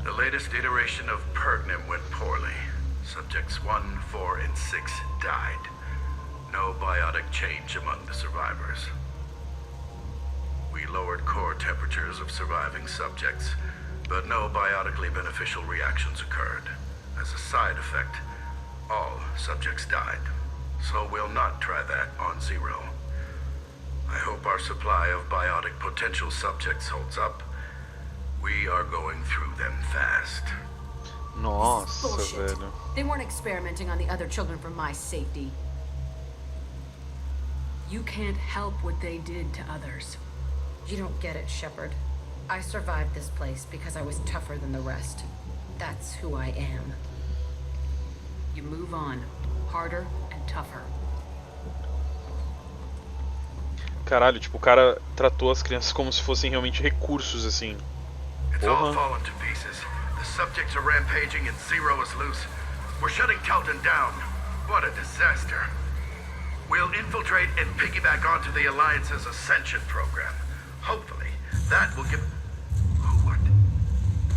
The latest iteration of Pergnum went poorly. Subjects 1, 4, and 6 died. No biotic change among the survivors. We lowered core temperatures of surviving subjects, but no biotically beneficial reactions occurred. As a side effect, all subjects died. So we'll not try that on Zero. I hope our supply of biotic potential subjects holds up. We are going through them fast. Nossa, Bullshit. velho. They weren't experimenting on the other children for my safety. You can't help what they did to others. You don't get it, Shepard. I survived this place because I was tougher than the rest. That's who I am. You move on, harder and tougher. Caralho, tipo, o cara tratou as crianças como se fossem realmente recursos, assim. It's all fallen to pieces. The subjects are rampaging and Zero is loose. We're shutting Telton down. What a disaster. We'll infiltrate and piggyback onto the Alliance's Ascension program. Hopefully, that will give... What?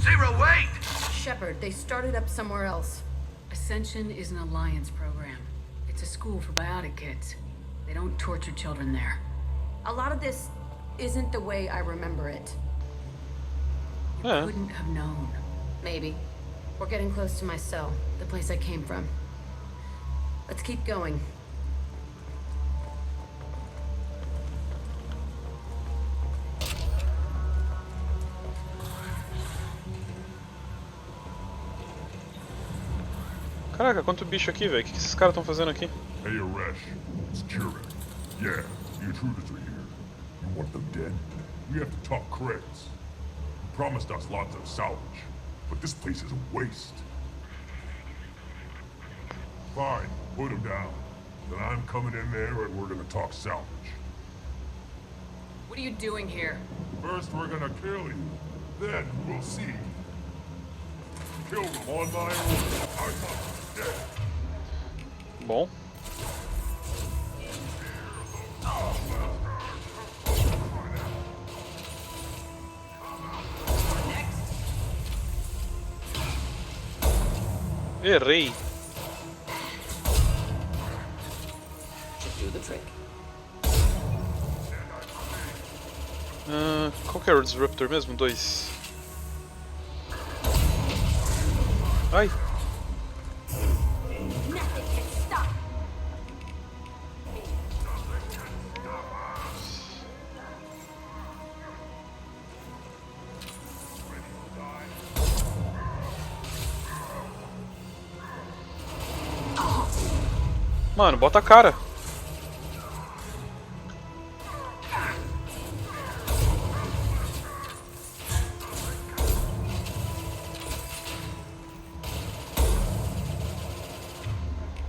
Zero, wait! Shepard, they started up somewhere else. Ascension is an Alliance program. It's a school for biotic kids. They don't torture children there. A lot of this isn't the way I remember it. You couldn't have known. Maybe. We're getting close to my cell, the place I came from. Let's keep going. Caraca, quanto bicho aqui, velho. O que esses caras estão fazendo aqui? Hey, Aresh. It's Kieran. Yeah, the intruders are here. You want them dead? We have to talk credits. You promised us lots of salvage, but this place is a waste. Fine, put him down. Then I'm coming in there and we're gonna talk salvage. What are you doing here? First we're gonna kill you. Then we'll see. Kill them on my own. I want them dead. Bom. Errei. Should do the trick. Qual que era o Disruptor mesmo? 2. Ai. Mano, bota a cara.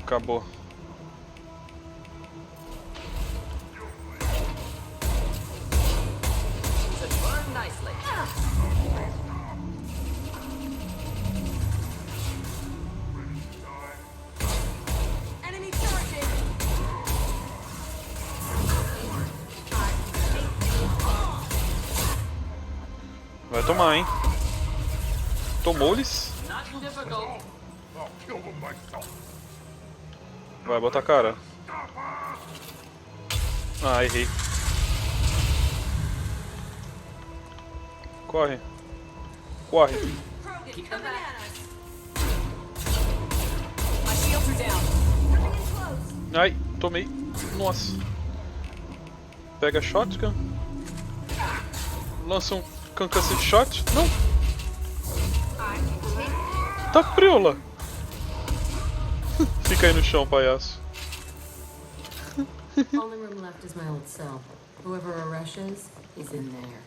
Acabou. Vai tomar, hein? Tomou-lhes. Vai, bota a cara. Ah, errei. Corre. Corre. Ai, tomei. Nossa. Pega a shotgun. Lança um concussive shot. Não. Tá priola. Fica aí no chão, palhaço. Only room left is my old cell. Whoever Aresh is, he's in there.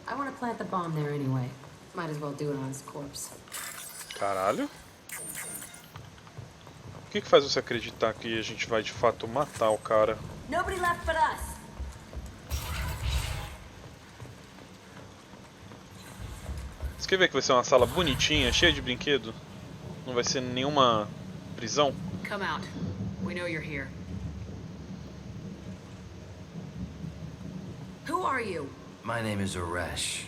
I want to plant the bomb there anyway. Might as well do it on his corpse. Caralho. O que faz você acreditar que a gente vai de fato matar o cara? Nobody left but us. Você quer ver que vai ser uma sala bonitinha, cheia de brinquedo? Não vai ser nenhuma prisão? Come out. We know you're here. Who are you? My name is Aresh,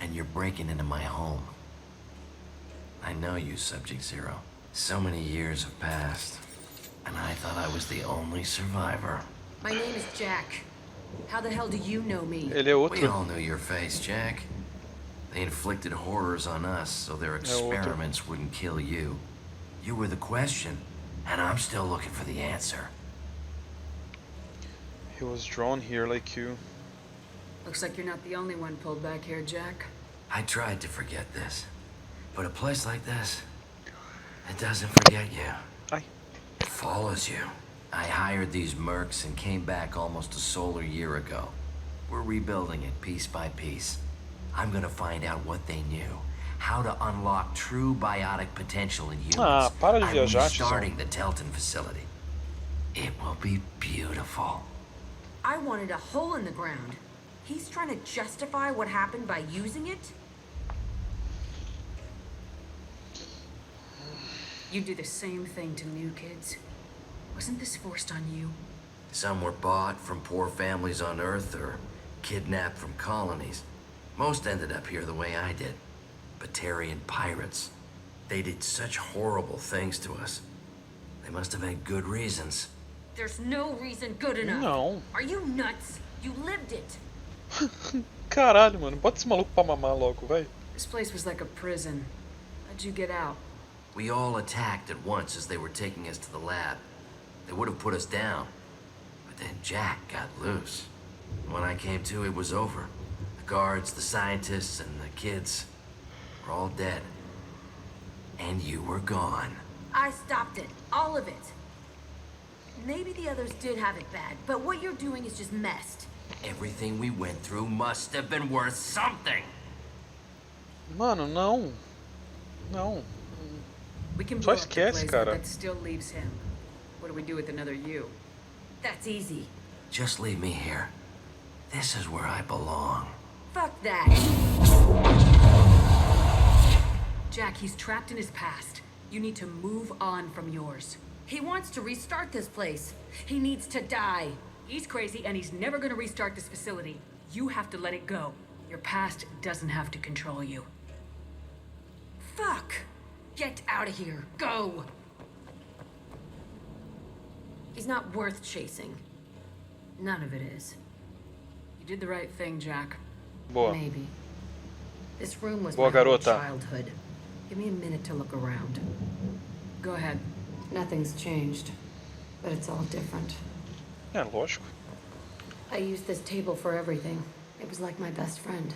and you're breaking into my home. I know you, Subject Zero. So many years have passed, and I thought I was the only survivor. My name is Jack. How the hell do you know me? Ele é outro. We all knew your face, Jack. They inflicted horrors on us so their experiments wouldn't kill you. You were the question, and I'm still looking for the answer. He was drawn here like you. Looks like you're not the only one pulled back here, Jack. I tried to forget this, but a place like this, it doesn't forget you. Aye. It follows you. I hired these mercs and came back almost a solar year ago. We're rebuilding it piece by piece. I'm gonna find out what they knew, how to unlock true biotic potential in humans. Ah, para de I'm viajar, restarting the Telton facility. It will be beautiful. I wanted a hole in the ground. He's trying to justify what happened by using it? You do the same thing to new kids. Wasn't this forced on you? Some were bought from poor families on Earth or kidnapped from colonies. Most ended up here the way I did. Batarian pirates. They did such horrible things to us. They must have had good reasons. There's no reason good enough. Não. Are you nuts? You lived it. Caralho, mano. Bota esse maluco pra mamar logo, vai. This place was like a prison. How'd you get out? We all attacked at once as they were taking us to the lab. They would have put us down. But then Jack got loose. When I came to, it was over. The guards, the scientists, and the kids were all dead. And you were gone. I stopped it. All of it. Maybe the others did have it bad, but what you're doing is just messed. Everything we went through must have been worth something. Mano, não. Não. We can Só blow up the esquece, place, cara. but that still leaves him. What do we do with another you? That's easy. Just leave me here. This is where I belong. Fuck that. Jack, he's trapped in his past. You need to move on from yours. He wants to restart this place. He needs to die. He's crazy and he's never gonna restart this facility. You have to let it go. Your past doesn't have to control you. Fuck. Get out of here. Go. He's not worth chasing. None of it is. You did the right thing, Jack. Boa. Maybe. This room was Boa, my whole garota. childhood. Give me a minute to look around. Go ahead. Nothing's changed, but it's all different. É, lógico. I used this table for everything. It was like my best friend.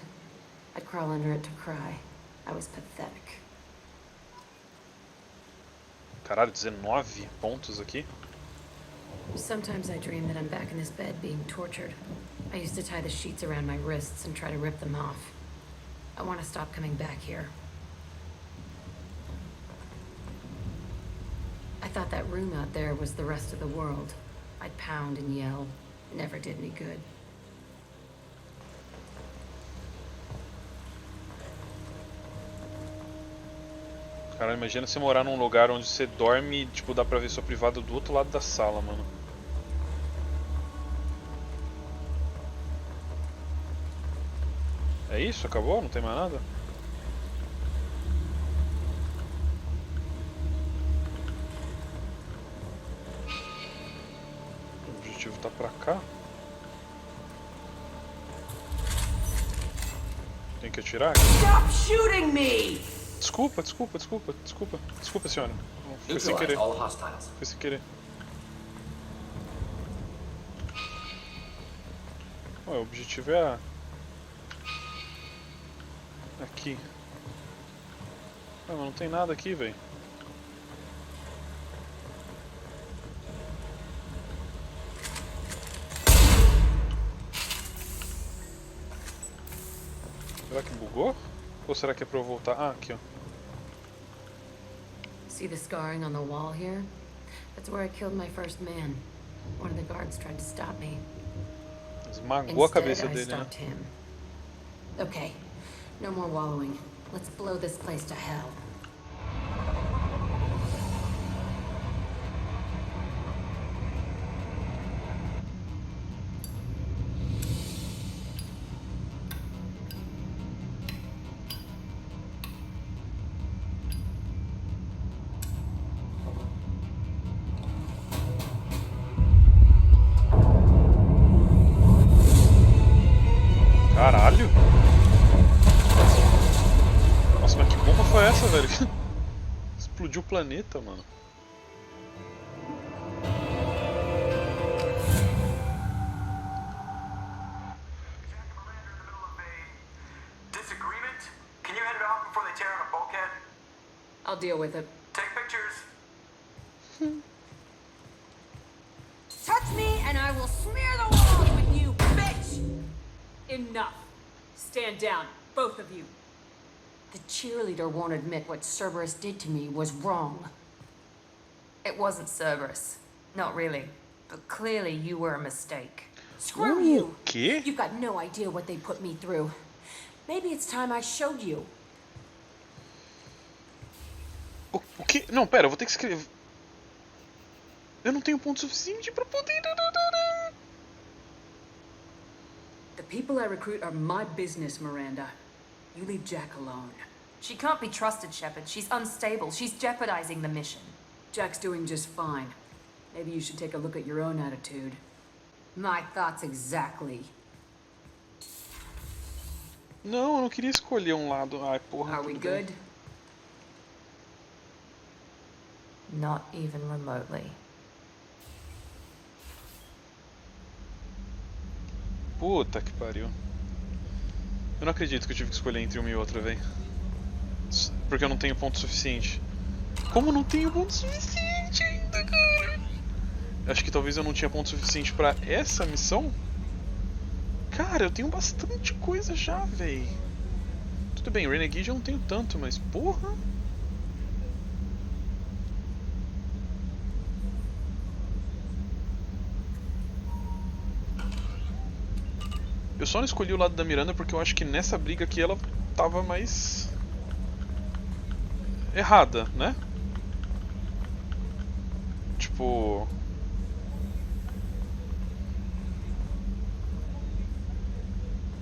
I'd crawl under it to cry. I was pathetic. Caralho, 19 pontos aqui. Sometimes I dream that I'm back in this bed being tortured. I used to tie the sheets around my wrists and try to rip them off. I want to stop coming back here. I thought that room out there was the rest of the world. I'd pound and yell. It never did any good. Cara, imagina você morar num lugar onde você dorme e, tipo, dá pra ver sua privada do outro lado da sala, mano. É isso? Acabou? Não tem mais nada? O objetivo tá pra cá. Tem que atirar aqui. Stop shooting me! Desculpa, senhora. Foi sem querer. All hostiles. Foi sem querer. Ué, o objetivo é aqui. Ah, mas não tem nada aqui, velho. Será que bugou? Ou será que é pra eu voltar? Ah, aqui, ó. See the scarring on the wall here? That's where I killed my first man. One of the guards tried to stop me. Esmagou a cabeça Instead, I dele, né? stopped him. Okay, no more wallowing. Let's blow this place to hell. Caralho! Nossa, mas que bomba foi essa, velho? Explodiu o planeta, mano. Disagreement? Can you head it off before they tear out a bulkhead? I'll deal with it. Take pictures. Touch me and I will smear the walls with you, bitch! Enough. Stand down, both of you. The cheerleader won't admit what Cerberus did to me was wrong. It wasn't Cerberus. Not really. But clearly you were a mistake. Screw you! quê? You've got no idea what they put me through. Maybe it's time I showed you. O quê? Não, pera, eu vou ter que escrever. Eu não tenho ponto suficiente pra poder... The people I recruit are my business, Miranda. You leave Jack alone. She can't be trusted, Shepard. She's unstable. She's jeopardizing the mission. Jack's doing just fine. Maybe you should take a look at your own attitude. My thoughts exactly. Não, eu não queria escolher um lado. Ai, porra. Are we good? Not even remotely. Puta que pariu. Eu não acredito que eu tive que escolher entre uma e outra, velho. Porque eu não tenho ponto suficiente. Como eu não tenho ponto suficiente ainda, cara? Acho que talvez eu não tinha ponto suficiente pra essa missão. Cara, eu tenho bastante coisa já, véi. Tudo bem, Renegade eu não tenho tanto, mas porra. Eu só não escolhi o lado da Miranda porque eu acho que nessa briga aqui ela tava mais... errada, né? Tipo...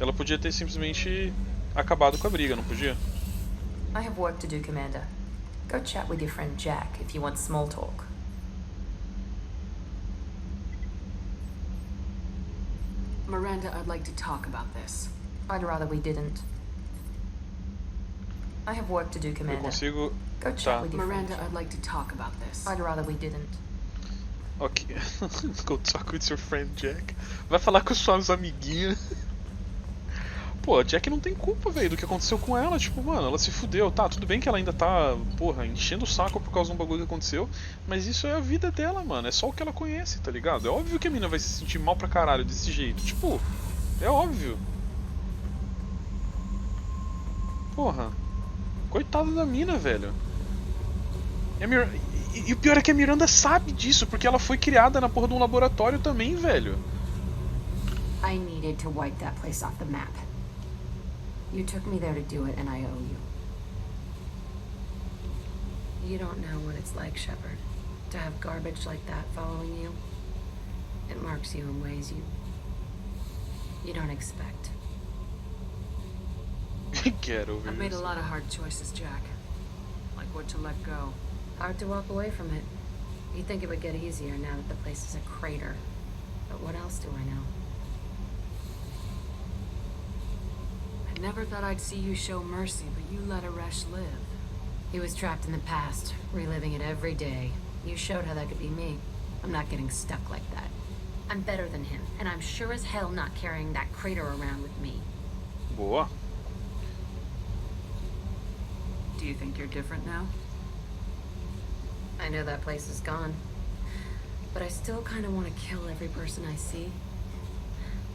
ela podia ter simplesmente acabado com a briga, não podia? I have work to do, Commander. Go chat with your friend Jack if you want small talk. Miranda, I'd like to talk about this. I'd rather we didn't. I have work to do, Eu Commander. consigo... Go chat Tá. with your Miranda, friend. I'd like to talk about this. I'd rather we didn't. Ok. Go talk with your friend Jack. Vai falar com suas amiguinhas. Pô, a Jack não tem culpa, velho, do que aconteceu com ela. Tipo, mano, ela se fudeu. Tá, tudo bem que ela ainda tá, porra, enchendo o saco por causa de um bagulho que aconteceu. Mas isso é a vida dela, mano. É só o que ela conhece, tá ligado? É óbvio que a mina vai se sentir mal pra caralho desse jeito. Tipo, é óbvio. Porra. Coitada da mina, velho. E o pior é que a Miranda sabe disso, porque ela foi criada na porra de um laboratório também, velho. I needed to wipe that place off the map. You took me there to do it, and I owe you. You don't know what it's like, Shepard, to have garbage like that following you. It marks you in ways you don't expect. Get over I've made a yourself. lot of hard choices, Jack. Like what to let go. Hard to walk away from it. You'd think it would get easier now that the place is a crater. But what else do I know? I never thought I'd see you show mercy, but you let Aresh live. He was trapped in the past, reliving it every day. You showed how that could be me. I'm not getting stuck like that. I'm better than him, and I'm sure as hell not carrying that crater around with me. Boa. Do you think you're different now? I know that place is gone. But I still kind of want to kill every person I see.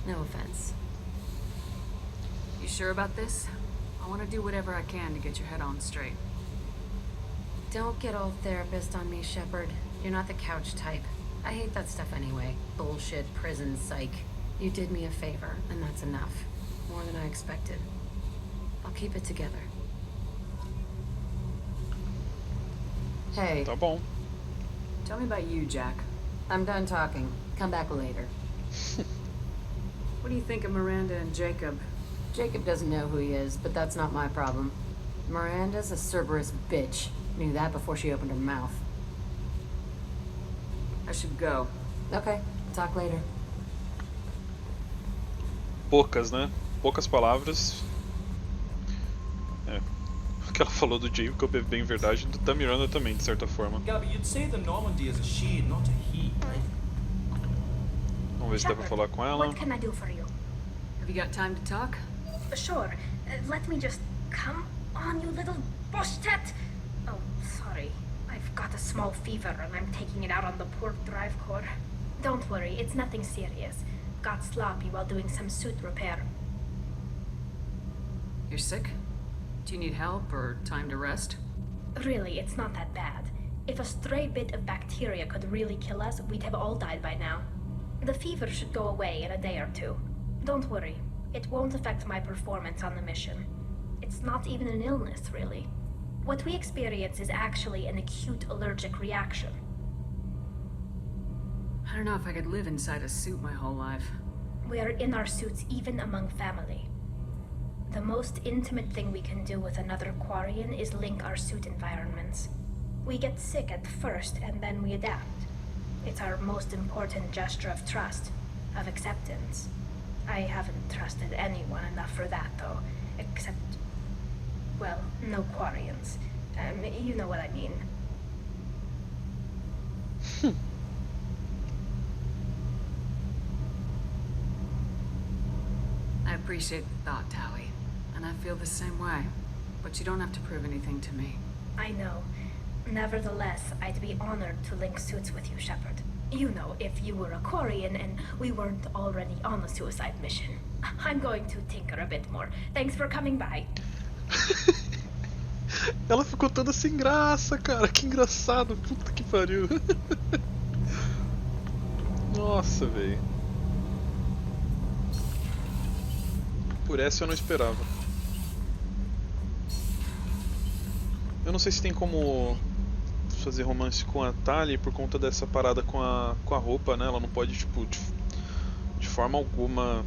No offense. You sure about this? I want to do whatever I can to get your head on straight. Don't get all therapist on me, Shepard. You're not the couch type. I hate that stuff anyway. Bullshit, prison, psych. You did me a favor, and that's enough. More than I expected. I'll keep it together. Hey. Tá bom. Tell me about you, Jack. I'm done talking. Come back later. What do you think of Miranda and Jacob? Jacob doesn't know who he is, but that's not my problem. Miranda's a Cerberus bitch. Knew that before she opened her mouth. I should go. Okay, talk later. Poucas, né? Poucas palavras. É. O que ela falou do Jacob é bem verdade, do da Miranda também, de certa forma. Gabby, you'd say the Normandy is a she, not a he, right? Vamos ver se dá pra falar com ela. What can I do for you? Have you got time to talk? Sure. Let me just... Come on, you little bush-tat! Oh, sorry. I've got a small fever and I'm taking it out on the port drive core. Don't worry, it's nothing serious. Got sloppy while doing some suit repair. You're sick? Do you need help or time to rest? Really, it's not that bad. If a stray bit of bacteria could really kill us, we'd have all died by now. The fever should go away in a day or two. Don't worry. It won't affect my performance on the mission. It's not even an illness, really. What we experience is actually an acute allergic reaction. don't know if I could live inside a suit my whole life. We are in our suits even among family. The most intimate thing we can do with another Quarian is link our suit environments. We get sick at first and then we adapt. It's our most important gesture of trust, of acceptance. I haven't trusted anyone enough for that though, except, well, no Quarians. You know what I mean. I appreciate the thought, Towie, and I feel the same way. But you don't have to prove anything to me. I know. Nevertheless, I'd be honored to link suits with you, Shepard. You know, if you were a Quarian and we weren't already on a suicide mission. I'm going to tinker a bit more. Thanks for coming by. Ela ficou toda sem graça, cara. Que engraçado. Puta que pariu. Nossa, velho. Por essa eu não esperava. Eu não sei se tem como fazer romance com a Tali por conta dessa parada com a roupa, né? Ela não pode, tipo, de forma alguma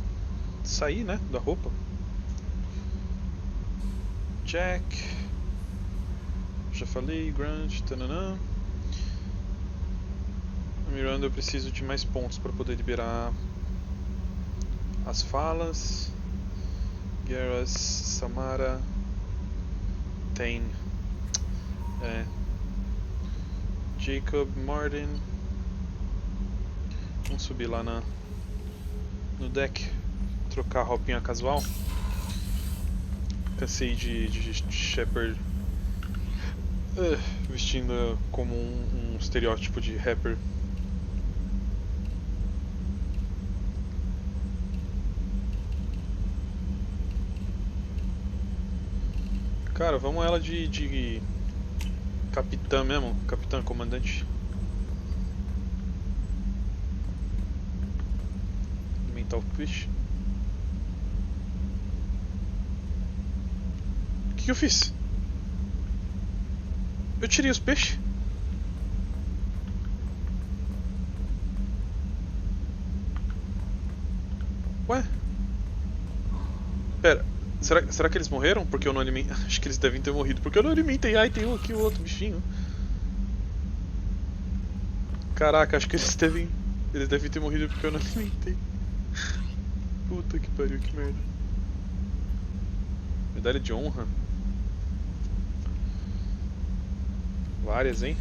sair, né, da roupa. Jack. Já falei, Grant, tananã. Miranda, eu preciso de mais pontos para poder liberar as falas. Garrus, Samara, Tain, Jacob, Martin. Vamos subir lá no deck, trocar a roupinha casual. Cansei de Shepard vestindo como um estereótipo de rapper. Cara, vamos ela de capitã mesmo, capitã, comandante. Mental push. O que eu fiz? Eu tirei os peixes? Ué? Pera. Será que eles morreram? Porque eu não alimentei. Acho que eles devem ter morrido. Porque eu não alimentei. Ai, tem um aqui, o outro bichinho. Caraca, acho que eles devem ter morrido porque eu não alimentei. Puta que pariu, que merda. Medalha de honra. Várias, hein?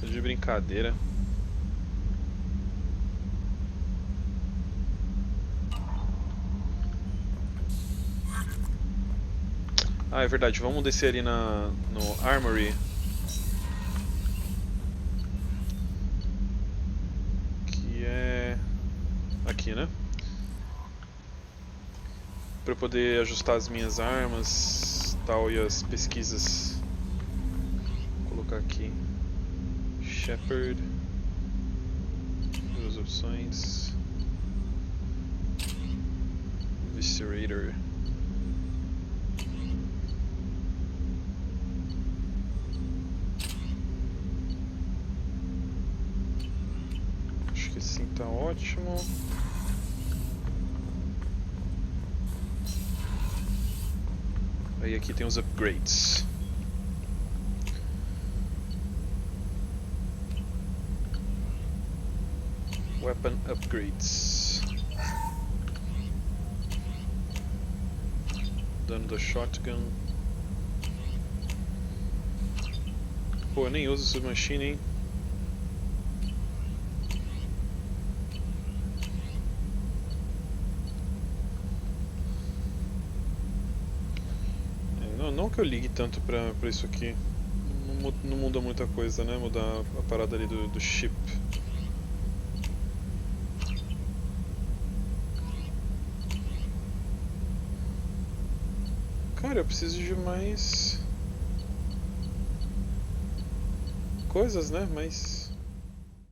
Tô de brincadeira. Ah, é verdade, vamos descer ali no Armory. Que é aqui, né? Pra eu poder ajustar as minhas armas tal e as pesquisas. Vou colocar aqui Shepard. Duas opções. Viscerator. Assim tá ótimo. Aí aqui tem os upgrades. Weapon upgrades. Dano da shotgun. Pô, eu nem uso submachine, hein? Não que eu ligue tanto pra isso aqui. Não muda muita coisa, né? Mudar a parada ali do chip. Cara, eu preciso de mais coisas, né? Mais